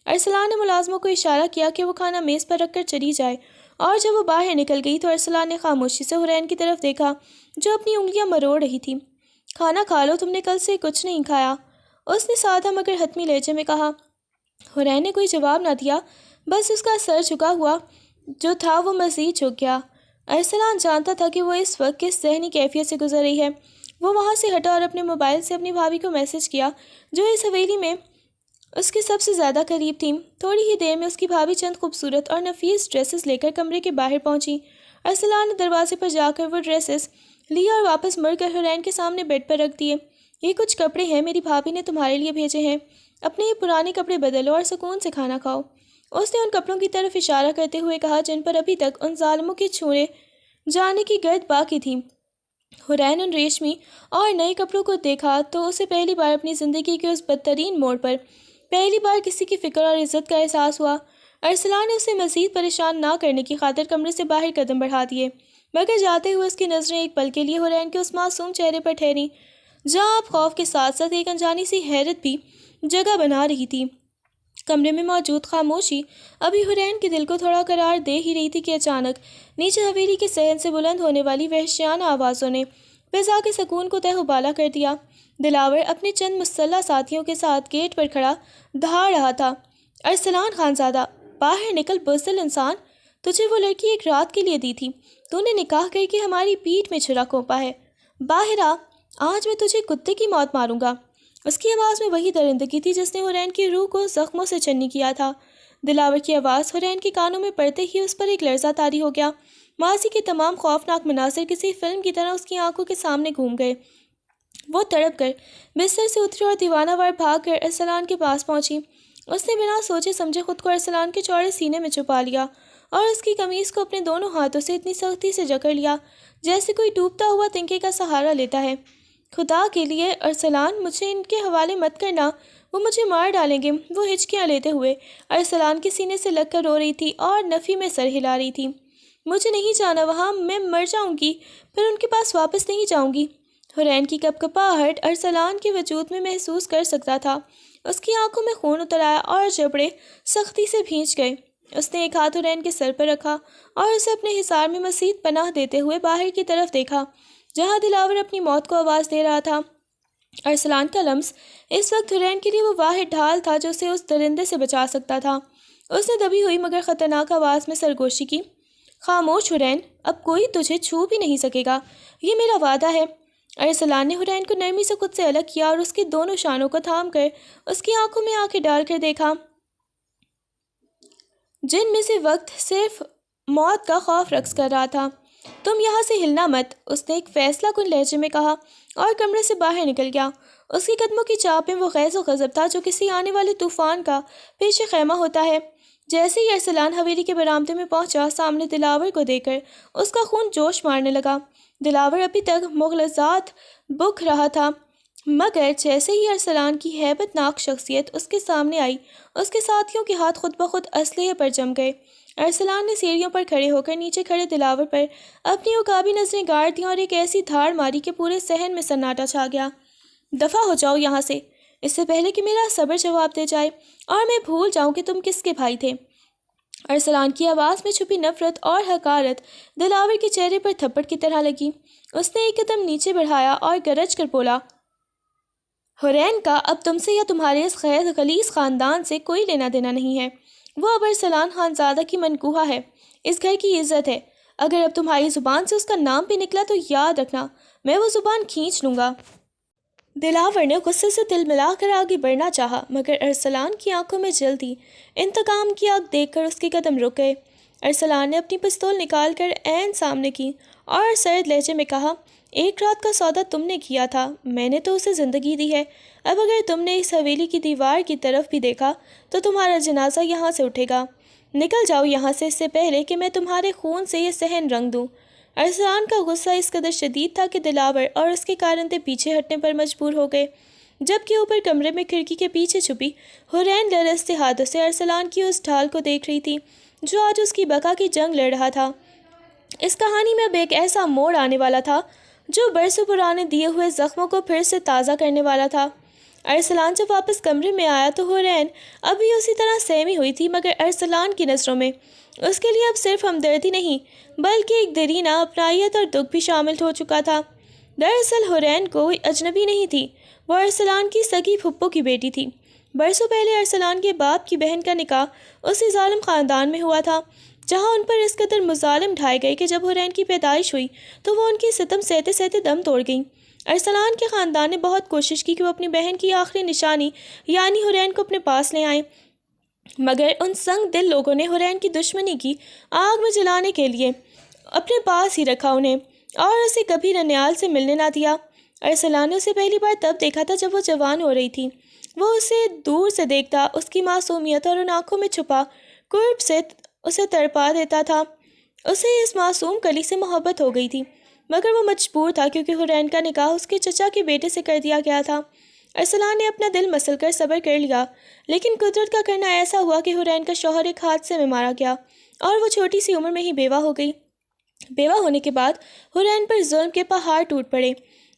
ارسلان نے ملازموں کو اشارہ کیا کہ وہ کھانا میز پر رکھ کر چلی جائے، اور جب وہ باہر نکل گئی تو ارسلان نے خاموشی سے حرین کی طرف دیکھا جو اپنی انگلیاں مروڑ رہی تھی۔ کھانا کھا لو، تم نے کل سے کچھ نہیں کھایا، اس نے سادہ مگر حتمی لہجے میں کہا۔ حرین نے کوئی جواب نہ دیا، بس اس کا سر جھکا ہوا جو تھا وہ مزید جھک گیا۔ ارسلان جانتا تھا کہ وہ اس وقت کس ذہنی کیفیت سے گزر رہی ہے۔ وہ وہاں سے ہٹا اور اپنے موبائل سے اپنی بھابھی کو میسج کیا جو اس حویلی میں اس کے سب سے زیادہ قریب تھیں۔ تھوڑی ہی دیر میں اس کی بھابھی چند خوبصورت اور نفیس ڈریسز لے کر کمرے کے باہر پہنچی۔ ارسلان نے دروازے پر جا کر وہ ڈریسز لی اور واپس مڑ کر حرین کے سامنے بیڈ پر رکھ دیے۔ یہ کچھ کپڑے ہیں، میری بھابھی نے تمہارے لیے بھیجے ہیں، اپنے یہ پرانے کپڑے بدلو اور سکون سے کھانا کھاؤ۔ اس نے ان کپڑوں کی طرف اشارہ کرتے ہوئے کہا جن پر ابھی تک ان ظالموں کے چھوڑے جانے کی گرد باقی تھی۔ حرین ان ریشمی اور نئے کپڑوں کو دیکھا تو اسے پہلی بار اپنی زندگی کے اس بدترین موڑ پر پہلی بار کسی کی فکر اور عزت کا احساس ہوا۔ ارسلان نے اسے مزید پریشان نہ کرنے کی خاطر کمرے سے باہر قدم بڑھا دیے، مگر جاتے ہوئے اس کی نظریں ایک پل کے لیے حرین کے اس معصوم چہرے پر ٹھہریں جہاں اب خوف کے ساتھ ساتھ ایک انجانی سی حیرت بھی جگہ بنا رہی تھی۔ کمرے میں موجود خاموشی ابھی حرین کے دل کو تھوڑا قرار دے ہی رہی تھی کہ اچانک نیچے حویلی کے صحن سے بلند ہونے والی وحشیانہ آوازوں نے فضا کے سکون کو تہ و بالا کر دیا۔ دلاور اپنے چند مسلح ساتھیوں کے ساتھ گیٹ پر کھڑا دہاڑ رہا تھا۔ ارسلان خانزادہ، باہر نکل بزدل انسان، تجھے وہ لڑکی ایک رات کے لیے دی تھی، تو نے نکاح کر کے ہماری پیٹھ میں چھرا کھونپا ہے، باہر آ، آج میں تجھے کتے کی موت ماروں گا۔ اس کی آواز میں وہی درندگی تھی جس نے حرین کی روح کو زخموں سے چنی کیا تھا۔ دلاور کی آواز حرین کے کانوں میں پڑتے ہی اس پر ایک لرزہ طاری ہو گیا۔ ماضی کے تمام خوفناک مناظر کسی فلم کی طرح اس کی آنکھوں کے سامنے گھوم گئے۔ وہ تڑپ کر بستر سے اتری اور دیوانہ وار بھاگ کر ارسلان کے پاس پہنچی۔ اس نے بنا سوچے سمجھے خود کو ارسلان کے چوڑے سینے میں چھپا لیا اور اس کی قمیض کو اپنے دونوں ہاتھوں سے اتنی سختی سے جکڑ لیا جیسے کوئی ڈوبتا ہوا تنکے کا سہارا لیتا ہے۔ خدا کے لیے ارسلان، مجھے ان کے حوالے مت کرنا، وہ مجھے مار ڈالیں گے، وہ ہچکیاں لیتے ہوئے ارسلان کے سینے سے لگ کر رو رہی تھی اور نفی میں سر ہلا رہی تھی۔ مجھے نہیں جانا وہاں، میں مر جاؤں گی، پھر ان کے پاس واپس نہیں جاؤں گی۔ حرین کی کپکپاہٹ ارسلان کے وجود میں محسوس کر سکتا تھا۔ اس کی آنکھوں میں خون اتر آیا اور جبڑے سختی سے بھینچ گئے۔ اس نے ایک ہاتھ حرین کے سر پر رکھا اور اسے اپنے حصار میں مزید پناہ دیتے ہوئے باہر کی طرف دیکھا جہاں دلاور اپنی موت کو آواز دے رہا تھا۔ ارسلان کا لمس اس وقت حرین کے لیے وہ واحد ڈھال تھا جو اسے اس درندے سے بچا سکتا تھا۔ اس نے دبی ہوئی مگر خطرناک آواز میں سرگوشی کی، خاموش حرین، اب کوئی تجھے چھو بھی نہیں سکے گا، یہ میرا وعدہ ہے۔ ارسلان نے حرین کو نرمی سے خود سے الگ کیا اور اس کے دونوں شانوں کو تھام کر اس کی آنکھوں میں آنکھیں ڈال کر دیکھا جن میں سے وقت صرف موت کا خوف رقص کر رہا تھا۔ تم یہاں سے ہلنا مت، اس نے ایک فیصلہ کن لہجے میں کہا اور کمرے سے باہر نکل گیا۔ اس کے قدموں کی چاپ میں وہ غیظ و غضب تھا جو کسی آنے والے طوفان کا پیش خیمہ ہوتا ہے۔ جیسے ہی ارسلان حویلی کے برآمدے میں پہنچا، سامنے دلاور کو دیکھ کر اس کا خون جوش مارنے لگا۔ دلاور ابھی تک مغلظات بک رہا تھا مگر جیسے ہی ارسلان کی ہیبت ناک شخصیت اس کے سامنے آئی، اس کے ساتھیوں کے ہاتھ خود بخود اسلحے پر جم گئے۔ ارسلان نے سیڑھیوں پر کھڑے ہو کر نیچے کھڑے دلاور پر اپنی عقابی نظریں گاڑ دیں اور ایک ایسی دھاڑ ماری کہ پورے صحن میں سناٹا چھا گیا۔ دفع ہو جاؤ یہاں سے، اس سے پہلے کہ میرا صبر جواب دے جائے اور میں بھول جاؤں کہ تم کس کے بھائی تھے۔ ارسلان کی آواز میں چھپی نفرت اور حقارت دلاور کے چہرے پر تھپڑ کی طرح لگی۔ اس نے ایک قدم نیچے بڑھایا اور گرج کر بولا، حرین کا اب تم سے یا تمہارے اس غلیظ خاندان سے کوئی لینا دینا نہیں ہے۔ وہ اب ارسلان خانزادہ کی منکوحہ ہے، اس گھر کی عزت ہے۔ اگر اب تمہاری زبان سے اس کا نام بھی نکلا تو یاد رکھنا میں وہ زبان کھینچ لوں گا۔ دلاور نے غصے سے دل ملا کر آگے بڑھنا چاہا، مگر ارسلان کی آنکھوں میں جل تھی۔ انتقام کی آگ دیکھ کر اس کے قدم رک گئے۔ ارسلان نے اپنی پستول نکال کر عین سامنے کی اور سرد لہجے میں کہا، ایک رات کا سودا تم نے کیا تھا، میں نے تو اسے زندگی دی ہے۔ اب اگر تم نے اس حویلی کی دیوار کی طرف بھی دیکھا تو تمہارا جنازہ یہاں سے اٹھے گا۔ نکل جاؤ یہاں سے، اس سے پہلے کہ میں تمہارے خون سے یہ صحن رنگ دوں۔ ارسلان کا غصہ اس قدر شدید تھا کہ دلاور اور اس کے کارندے پیچھے ہٹنے پر مجبور ہو گئے، جبکہ اوپر کمرے میں کھڑکی کے پیچھے چھپی حرین لرزتے ہاتھوں سے ارسلان کی اس ڈھال کو دیکھ رہی تھی جو آج اس کی بقا کی جنگ لڑ رہا تھا۔ اس کہانی میں اب ایک ایسا موڑ آنے والا تھا جو برسوں پرانے دیے ہوئے زخموں کو پھر سے تازہ کرنے والا تھا۔ ارسلان جب واپس کمرے میں آیا تو حرین ابھی اسی طرح سہمی ہوئی تھی، مگر ارسلان کی نظروں میں اس کے لیے اب صرف ہمدردی نہیں بلکہ ایک دیرینہ اپنائیت اور دکھ بھی شامل ہو چکا تھا۔ دراصل حرین کوئی اجنبی نہیں تھی، وہ ارسلان کی سگی پھپھو کی بیٹی تھی۔ برسوں پہلے ارسلان کے باپ کی بہن کا نکاح اسی ظالم خاندان میں ہوا تھا، جہاں ان پر اس قدر مظالم ڈھائے گئے کہ جب حرین کی پیدائش ہوئی تو وہ ان کی ستم سہتے سہتے دم توڑ گئیں۔ ارسلان کے خاندان نے بہت کوشش کی کہ وہ اپنی بہن کی آخری نشانی یعنی حرین کو اپنے پاس لے آئیں، مگر ان سنگ دل لوگوں نے حرین کی دشمنی کی آگ میں جلانے کے لیے اپنے پاس ہی رکھا انہیں، اور اسے کبھی ننیال سے ملنے نہ دیا۔ ارسلان نے اسے پہلی بار تب دیکھا تھا جب وہ جوان ہو رہی تھی۔ وہ اسے دور سے دیکھتا اس کی معصومیت اور ان آنکھوں میں چھپا قرب سے اسے تڑپا دیتا تھا۔ اسے اس معصوم کلی سے محبت ہو گئی تھی، مگر وہ مجبور تھا کیونکہ حرین کا نکاح اس کے چچا کے بیٹے سے کر دیا گیا تھا۔ ارسلان نے اپنا دل مسل کر صبر کر لیا، لیکن قدرت کا کرنا ایسا ہوا کہ حرین کا شوہر ایک حادثے میں مارا گیا اور وہ چھوٹی سی عمر میں ہی بیوہ ہو گئی۔ بیوہ ہونے کے بعد حرین پر ظلم کے پہاڑ ٹوٹ پڑے۔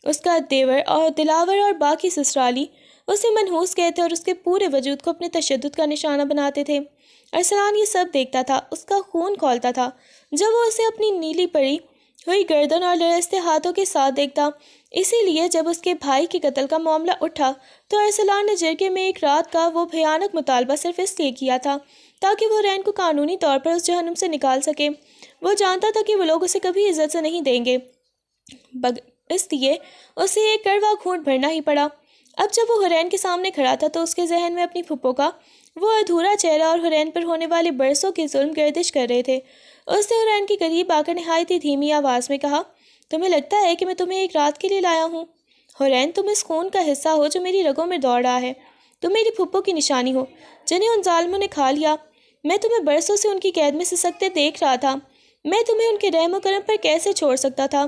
اس کا دیور اور دلاور اور باقی سسرالی اسے منحوس کہتے اور اس کے پورے وجود کو اپنے تشدد کا نشانہ بناتے تھے۔ ارسلان یہ سب دیکھتا تھا، اس کا خون کھولتا تھا جب وہ اسے اپنی نیلی پڑی ہوئی گردن اور لرزتے ہاتھوں کے ساتھ دیکھتا۔ اسی لیے جب اس کے بھائی کے قتل کا معاملہ اٹھا تو ارسلان نے جرگے میں ایک رات کا وہ بھیانک مطالبہ صرف اس لیے کیا تھا تاکہ وہ حرین کو قانونی طور پر اس جہنم سے نکال سکے۔ وہ جانتا تھا کہ وہ لوگ اسے کبھی عزت سے نہیں دیں گے، اس لیے اسے ایک کڑوا گھونٹ بھرنا ہی پڑا۔ اب جب وہ حرین کے سامنے کھڑا تھا تو اس کے ذہن میں اپنی پھپھو کا وہ ادھورا چہرہ اور حرین پر ہونے والے برسوں کے ظلم گردش کر رہے تھے۔ اس نے حرین کے قریب آ کر نہایت ہی دھیمی آواز میں کہا، تمہیں لگتا ہے کہ میں تمہیں ایک رات کے لیے لایا ہوں؟ حرین، تم اس خون کا حصہ ہو جو میری رگوں میں دوڑ رہا ہے، تم میری پھپھو کی نشانی ہو جنہیں ان ظالموں نے کھا لیا۔ میں تمہیں برسوں سے ان کی قید میں سسکتے دیکھ رہا تھا، میں تمہیں ان کے رحم و کرم پر کیسے چھوڑ سکتا تھا؟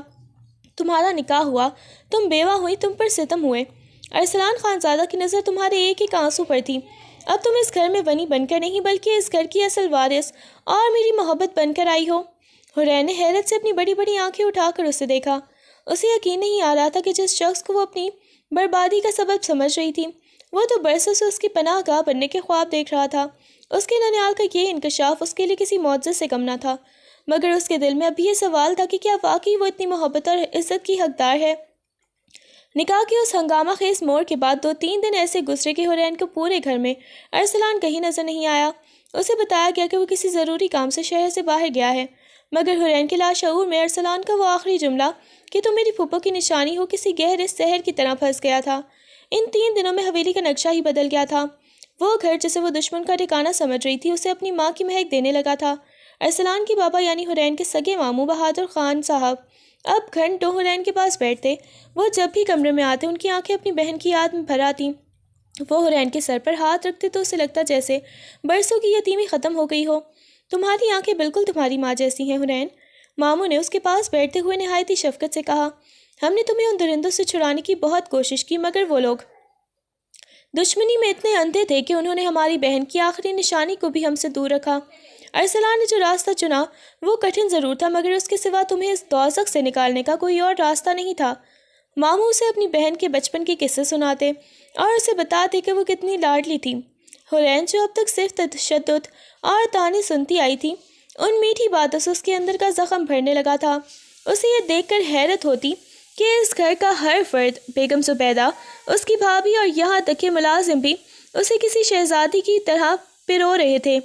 تمہارا نکاح ہوا، تم بیوہ ہوئی، تم پر ستم ہوئے۔ ارسلان خانزادہ کی نظر تمہارے ایک ایک آنسو پر تھی۔ اب تم اس گھر میں ونی بن کر نہیں بلکہ اس گھر کی اصل وارث اور میری محبت بن کر آئی ہو۔ حرین نے حیرت سے اپنی بڑی بڑی آنکھیں اٹھا کر اسے دیکھا۔ اسے یقین نہیں آ رہا تھا کہ جس شخص کو وہ اپنی بربادی کا سبب سمجھ رہی تھی وہ تو برسوں سے اس کی پناہ گاہ بننے کے خواب دیکھ رہا تھا۔ اس کے ننیال کا یہ انکشاف اس کے لیے کسی معجزے سے کم نہ تھا، مگر اس کے دل میں ابھی یہ سوال تھا کہ کیا واقعی وہ اتنی محبت اور عزت کی حقدار ہے؟ نکاح کے اس ہنگامہ خیز موڑ کے بعد 2-3 دن ایسے گزرے کہ حرین کو پورے گھر میں ارسلان کہیں نظر نہیں آیا۔ اسے بتایا گیا کہ وہ کسی ضروری کام سے شہر سے باہر گیا ہے، مگر حرین کے لاشعور میں ارسلان کا وہ آخری جملہ کہ تم میری پھپھو کی نشانی ہو کسی گہرے زہر کی طرح پھنس گیا تھا۔ ان 3 دنوں میں حویلی کا نقشہ ہی بدل گیا تھا۔ وہ گھر جسے وہ دشمن کا ٹھکانہ سمجھ رہی تھی اسے اپنی ماں کی مہک دینے لگا تھا۔ ارسلان کے بابا یعنی حرین کے سگے ماموں بہادر خان صاحب اب گھنٹوں حرین کے پاس بیٹھتے۔ وہ جب بھی کمرے میں آتے ان کی آنکھیں اپنی بہن کی یاد میں بھر آتیں۔ وہ حرین کے سر پر ہاتھ رکھتے تو اسے لگتا جیسے برسوں کی یتیمی ختم ہو گئی ہو۔ تمہاری آنکھیں بالکل تمہاری ماں جیسی ہیں حرین، ماموں نے اس کے پاس بیٹھتے ہوئے نہایت ہی شفقت سے کہا۔ ہم نے تمہیں ان درندوں سے چھڑانے کی بہت کوشش کی، مگر وہ لوگ دشمنی میں اتنے اندھے تھے کہ انہوں نے ہماری بہن کی آخری نشانی کو بھی ہم سے دور رکھا۔ ارسلان نے جو راستہ چنا وہ کٹھن ضرور تھا، مگر اس کے سوا تمہیں اس دوزخ سے نکالنے کا کوئی اور راستہ نہیں تھا۔ ماموں اسے اپنی بہن کے بچپن کے قصے سناتے اور اسے بتاتے کہ وہ کتنی لاڈلی تھی۔ حورین جو اب تک صرف تشدد اور طعنے سنتی آئی تھی، ان میٹھی باتوں سے اس کے اندر کا زخم بھرنے لگا تھا۔ اسے یہ دیکھ کر حیرت ہوتی کہ اس گھر کا ہر فرد، بیگم زبیدہ، اس کی بھابھی اور یہاں تک کہ ملازم بھی اسے کسی شہزادی کی طرح پرو رہے تھے،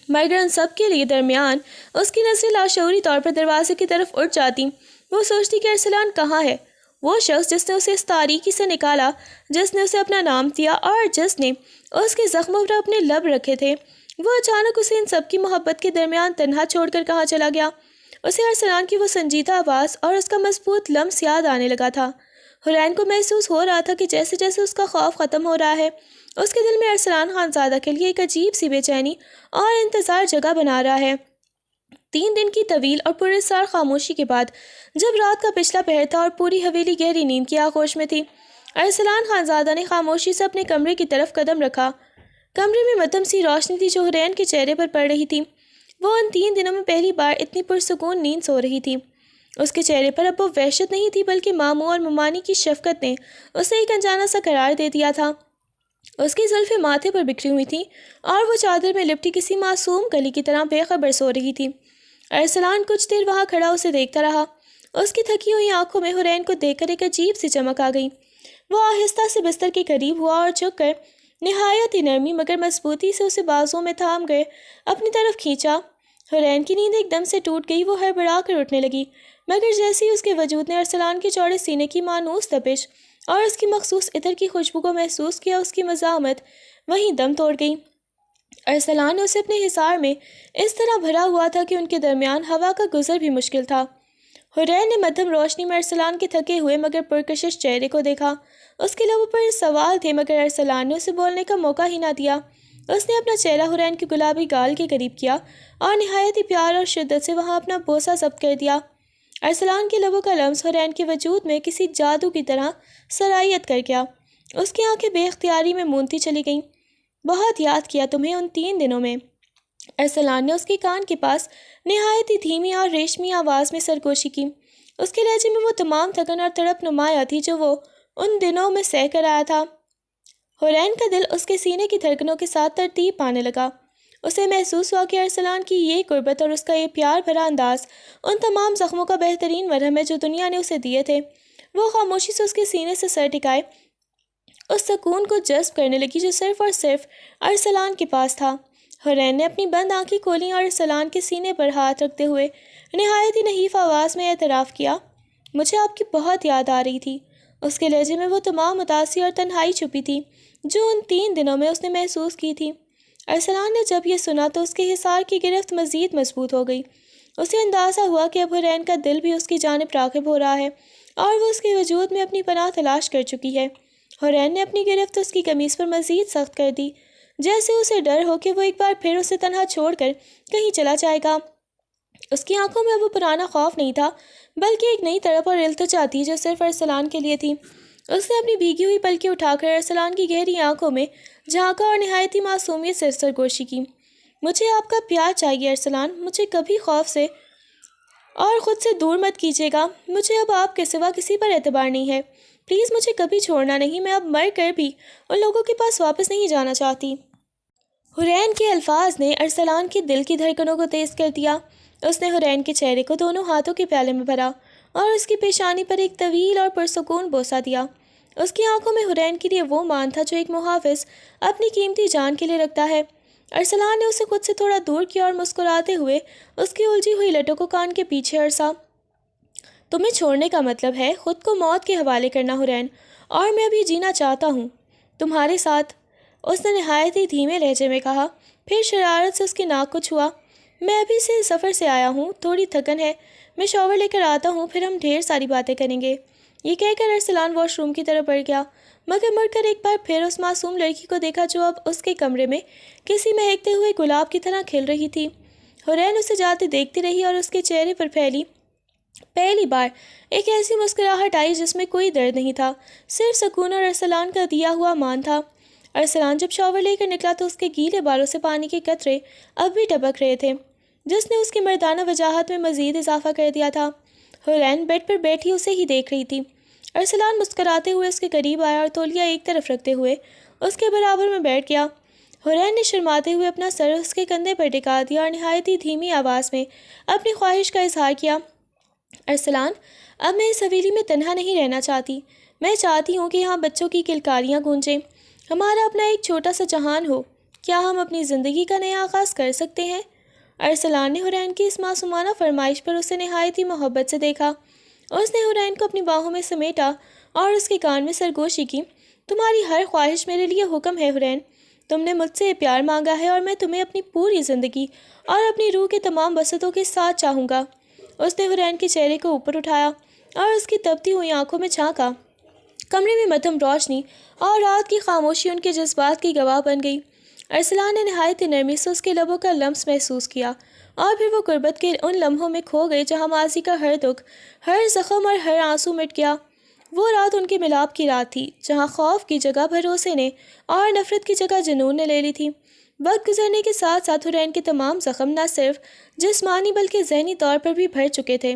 مگر ان سب کے لیے درمیان اس کی نظریں لاشعوری طور پر دروازے کی طرف اٹھ جاتی۔ وہ سوچتی کہ ارسلان کہاں ہے، وہ شخص جس نے اسے اس تاریکی سے نکالا، جس نے اسے اپنا نام دیا اور جس نے اس کے زخموں پر اپنے لب رکھے تھے۔ وہ اچانک اسے ان سب کی محبت کے درمیان تنہا چھوڑ کر کہاں چلا گیا؟ اسے ارسلان کی وہ سنجیدہ آواز اور اس کا مضبوط لمس یاد آنے لگا تھا۔ حورین کو محسوس ہو رہا تھا کہ جیسے جیسے اس کا خوف ختم ہو رہا ہے، اس کے دل میں ارسلان خانزادہ کے لیے ایک عجیب سی بے چینی اور انتظار جگہ بنا رہا ہے۔ 3 دن کی طویل اور پراسرار خاموشی کے بعد جب رات کا پچھلا پہر تھا اور پوری حویلی گہری نیند کی آغوش میں تھی، ارسلان خانزادہ نے خاموشی سے اپنے کمرے کی طرف قدم رکھا۔ کمرے میں مدھم سی روشنی تھی جو حورین کے چہرے پر پڑ رہی تھی۔ وہ ان 3 دنوں میں پہلی بار اتنی پرسکون نیند سو رہی تھی۔ اس کے چہرے پر اب وہ وحشت نہیں تھی، بلکہ ماموں اور ممانی کی شفقت نے اسے ایک انجانا سا قرار دے دیا تھا۔ اس کی زلفیں ماتھے پر بکھری ہوئی تھیں اور وہ چادر میں لپٹی کسی معصوم کلی کی طرح بے خبر سو رہی تھی۔ ارسلان کچھ دیر وہاں کھڑا اسے دیکھتا رہا۔ اس کی تھکی ہوئی آنکھوں میں حورین کو دیکھ کر ایک عجیب سی چمک آ گئی۔ وہ آہستہ سے بستر کے قریب ہوا اور جھک کر نہایت ہی نرمی مگر مضبوطی سے اسے بازوؤں میں تھام گئے اپنی طرف کھینچا۔ حورین کی نیند ایک دم سے ٹوٹ گئی۔ وہ ہڑبڑا کر اٹھنے لگی، مگر جیسے ہی اس کے وجود نے ارسلان کے چوڑے سینے کی مانوس تپش اور اس کی مخصوص عطر کی خوشبو کو محسوس کیا، اس کی مزاحمت وہیں دم توڑ گئی۔ ارسلان نے اسے اپنے حصار میں اس طرح بھرا ہوا تھا کہ ان کے درمیان ہوا کا گزر بھی مشکل تھا۔ حورین نے مدھم روشنی میں ارسلان کے تھکے ہوئے مگر پرکشش چہرے کو دیکھا۔ اس کے لبوں پر سوال تھے، مگر ارسلان نے اسے بولنے کا موقع ہی نہ دیا۔ اس نے اپنا چہرہ حورین کے گلابی گال کے قریب کیا اور نہایت ہی پیار اور شدت سے وہاں اپنا بوسہ ضبط کر دیا۔ ارسلان کے لبوں کا لمس حورین کے وجود میں کسی جادو کی طرح سرایت کر گیا۔ اس کی آنکھیں بے اختیاری میں مونتی چلی گئیں۔ بہت یاد کیا تمہیں ان 3 دنوں میں، ارسلان نے اس کے کان کے پاس نہایت ہی دھیمی اور ریشمی آواز میں سرگوشی کی۔ اس کے لہجے میں وہ تمام تھکن اور تڑپ نمایاں تھی جو وہ ان دنوں میں سہ کر آیا تھا۔ حورین کا دل اس کے سینے کی دھڑکنوں کے ساتھ ترتیب پانے لگا۔ اسے محسوس ہوا کہ ارسلان کی یہ قربت اور اس کا یہ پیار بھرا انداز ان تمام زخموں کا بہترین مرہم ہے جو دنیا نے اسے دیے تھے۔ وہ خاموشی سے اس کے سینے سے سر ٹکائے اس سکون کو جذب کرنے لگی جو صرف اور صرف ارسلان کے پاس تھا۔ حورین نے اپنی بند آنکھیں کھولیں اور ارسلان کے سینے پر ہاتھ رکھتے ہوئے نہایت ہی نحیف آواز میں اعتراف کیا، مجھے آپ کی بہت یاد آ رہی تھی۔ اس کے لہجے میں وہ تمام اداسی اور تنہائی چھپی تھی جو ان 3 دنوں میں اس نے محسوس کی تھی۔ ارسلان نے جب یہ سنا تو اس کے حصار کی گرفت مزید مضبوط ہو گئی۔ اسے اندازہ ہوا کہ اب حورین کا دل بھی اس کی جانب راغب ہو رہا ہے اور وہ اس کے وجود میں اپنی پناہ تلاش کر چکی ہے۔ حورین نے اپنی گرفت اس کی قمیص پر مزید سخت کر دی، جیسے اسے ڈر ہو کہ وہ ایک بار پھر اسے تنہا چھوڑ کر کہیں چلا جائے گا۔ اس کی آنکھوں میں اب وہ پرانا خوف نہیں تھا، بلکہ ایک نئی تڑپ اور التجا تھی جو صرف ارسلان کے لیے تھی۔ اس نے اپنی بھیگی ہوئی پلکیں اٹھا کر ارسلان کی گہری آنکھوں میں جھانکا اور نہایت ہی معصومیت سے سرگوشی کی، مجھے آپ کا پیار چاہیے ارسلان، مجھے کبھی خوف سے اور خود سے دور مت کیجیے گا۔ مجھے اب آپ کے سوا کسی پر اعتبار نہیں ہے، پلیز مجھے کبھی چھوڑنا نہیں، میں اب مر کر بھی ان لوگوں کے پاس واپس نہیں جانا چاہتی۔ حورین کے الفاظ نے ارسلان کے دل کی دھڑکنوں کو تیز کر دیا۔ اس نے حورین کے چہرے کو دونوں ہاتھوں کے پیالے میں بھرا اور اس کی پیشانی پر ایک طویل اور پرسکون بوسہ دیا۔ اس کی آنکھوں میں حورین کے لیے وہ مان تھا جو ایک محافظ اپنی قیمتی جان کے لیے رکھتا ہے۔ ارسلان نے اسے خود سے تھوڑا دور کیا اور مسکراتے ہوئے اس کی الجھی ہوئی لٹوں کو کان کے پیچھے ارسا۔ تمہیں چھوڑنے کا مطلب ہے خود کو موت کے حوالے کرنا حورین، اور میں ابھی جینا چاہتا ہوں تمہارے ساتھ، اس نے نہایت ہی دھیمے لہجے میں کہا، پھر شرارت سے اس کی ناک کو چھوا۔ میں ابھی سے سفر سے آیا ہوں، تھوڑی تھکن ہے، میں شاور لے کر آتا ہوں، پھر ہم ڈھیر ساری باتیں کریں گے۔ یہ کہہ کر ارسلان واش روم کی طرف بڑھ گیا، مگر مڑ کر ایک بار پھر اس معصوم لڑکی کو دیکھا جو اب اس کے کمرے میں کسی مہکتے ہوئے گلاب کی طرح کھل رہی تھی۔ حورین اسے جاتے دیکھتی رہی اور اس کے چہرے پر پھیلی پہلی بار ایک ایسی مسکراہٹ آئی جس میں کوئی درد نہیں تھا، صرف سکون اور ارسلان کا دیا ہوا مان تھا۔ ارسلان جب شاور لے کر نکلا تو اس کے گیلے بالوں سے پانی کے قطرے اب بھی ٹپک رہے تھے، جس نے اس کی مردانہ وجاہت میں مزید اضافہ کر دیا تھا۔ حورین بیڈ پر بیٹھی اسے ہی دیکھ رہی تھی۔ ارسلان مسکراتے ہوئے اس کے قریب آیا اور تولیہ ایک طرف رکھتے ہوئے اس کے برابر میں بیٹھ گیا۔ حورین نے شرماتے ہوئے اپنا سر اس کے کندھے پر ٹکا دیا اور نہایت ہی دھیمی آواز میں اپنی خواہش کا اظہار کیا۔ ارسلان، اب میں اس حویلی میں تنہا نہیں رہنا چاہتی۔ میں چاہتی ہوں کہ یہاں بچوں کی کلکاریاں گونجیں، ہمارا اپنا ایک چھوٹا سا جہان ہو۔ کیا ہم اپنی زندگی کا نیا آغاز کر سکتے ہیں؟ ارسلان نے حورین کی اس معصومانہ فرمائش پر اسے نہایت ہی محبت سے دیکھا۔ اس نے حورین کو اپنی باہوں میں سمیٹا اور اس کے کان میں سرگوشی کی۔ تمہاری ہر خواہش میرے لیے حکم ہے حورین، تم نے مجھ سے پیار مانگا ہے اور میں تمہیں اپنی پوری زندگی اور اپنی روح کے تمام وسعتوں کے ساتھ چاہوں گا۔ اس نے حورین کے چہرے کو اوپر اٹھایا اور اس کی تپتی ہوئی آنکھوں میں جھانکا۔ کمرے میں مدھم روشنی اور رات کی خاموشی ان کے جذبات کی گواہ بن گئی۔ ارسلان نے نہایت نرمی سے اس کے لبوں کا لمس محسوس کیا اور پھر وہ غربت کے ان لمحوں میں کھو گئے جہاں ماضی کا ہر دکھ، ہر زخم اور ہر آنسو مٹ گیا۔ وہ رات ان کے ملاپ کی رات تھی جہاں خوف کی جگہ بھروسے نے اور نفرت کی جگہ جنون نے لے لی تھی۔ وقت گزرنے کے ساتھ ساتھ حورین کے تمام زخم نہ صرف جسمانی بلکہ ذہنی طور پر بھی بھر چکے تھے۔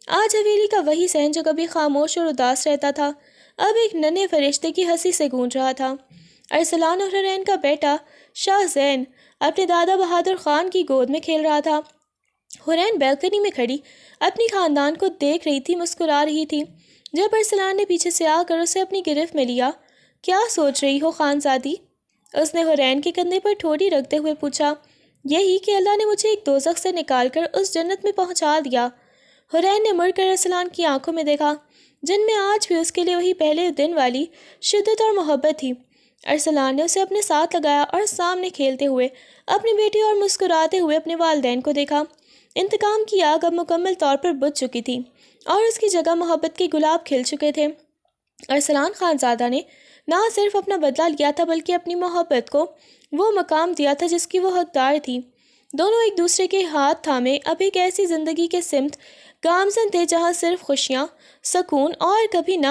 آج حویلی کا وہی صحن جو کبھی خاموش اور اداس رہتا تھا اب ایک ننھے فرشتے کی ہنسی سے گونج رہا تھا۔ ارسلان اور حورین کا بیٹا شاہ زین اپنے دادا بہادر خان کی گود میں کھیل رہا تھا۔ حورین بیلکنی میں کھڑی اپنی خاندان کو دیکھ رہی تھی، مسکرا رہی تھی۔ جب ارسلان نے پیچھے سے آ کر اسے اپنی گرفت میں لیا، کیا سوچ رہی ہو خانزادی؟ اس نے حورین کے کندھے پر ٹھوڑی رکھتے ہوئے پوچھا۔ یہی کہ اللہ نے مجھے ایک دوزخ سے نکال کر اس جنت میں پہنچا دیا۔ حورین نے مڑ کر ارسلان کی آنکھوں میں دیکھا جن میں آج بھی اس کے لیے وہی پہلے دن والی شدت اور محبت تھی۔ ارسلان نے اسے اپنے ساتھ لگایا اور سامنے کھیلتے ہوئے اپنی بیٹی اور مسکراتے ہوئے اپنے والدین کو دیکھا۔ انتقام کی آگ اب مکمل طور پر بجھ چکی تھی اور اس کی جگہ محبت کے گلاب کھل چکے تھے۔ ارسلان خانزادہ نے نہ صرف اپنا بدلہ لیا تھا بلکہ اپنی محبت کو وہ مقام دیا تھا جس کی وہ حقدار تھی۔ دونوں ایک دوسرے کے ہاتھ تھامے اب ایک ایسی زندگی کے سمت گامزن تھے جہاں صرف خوشیاں، سکون اور کبھی نہ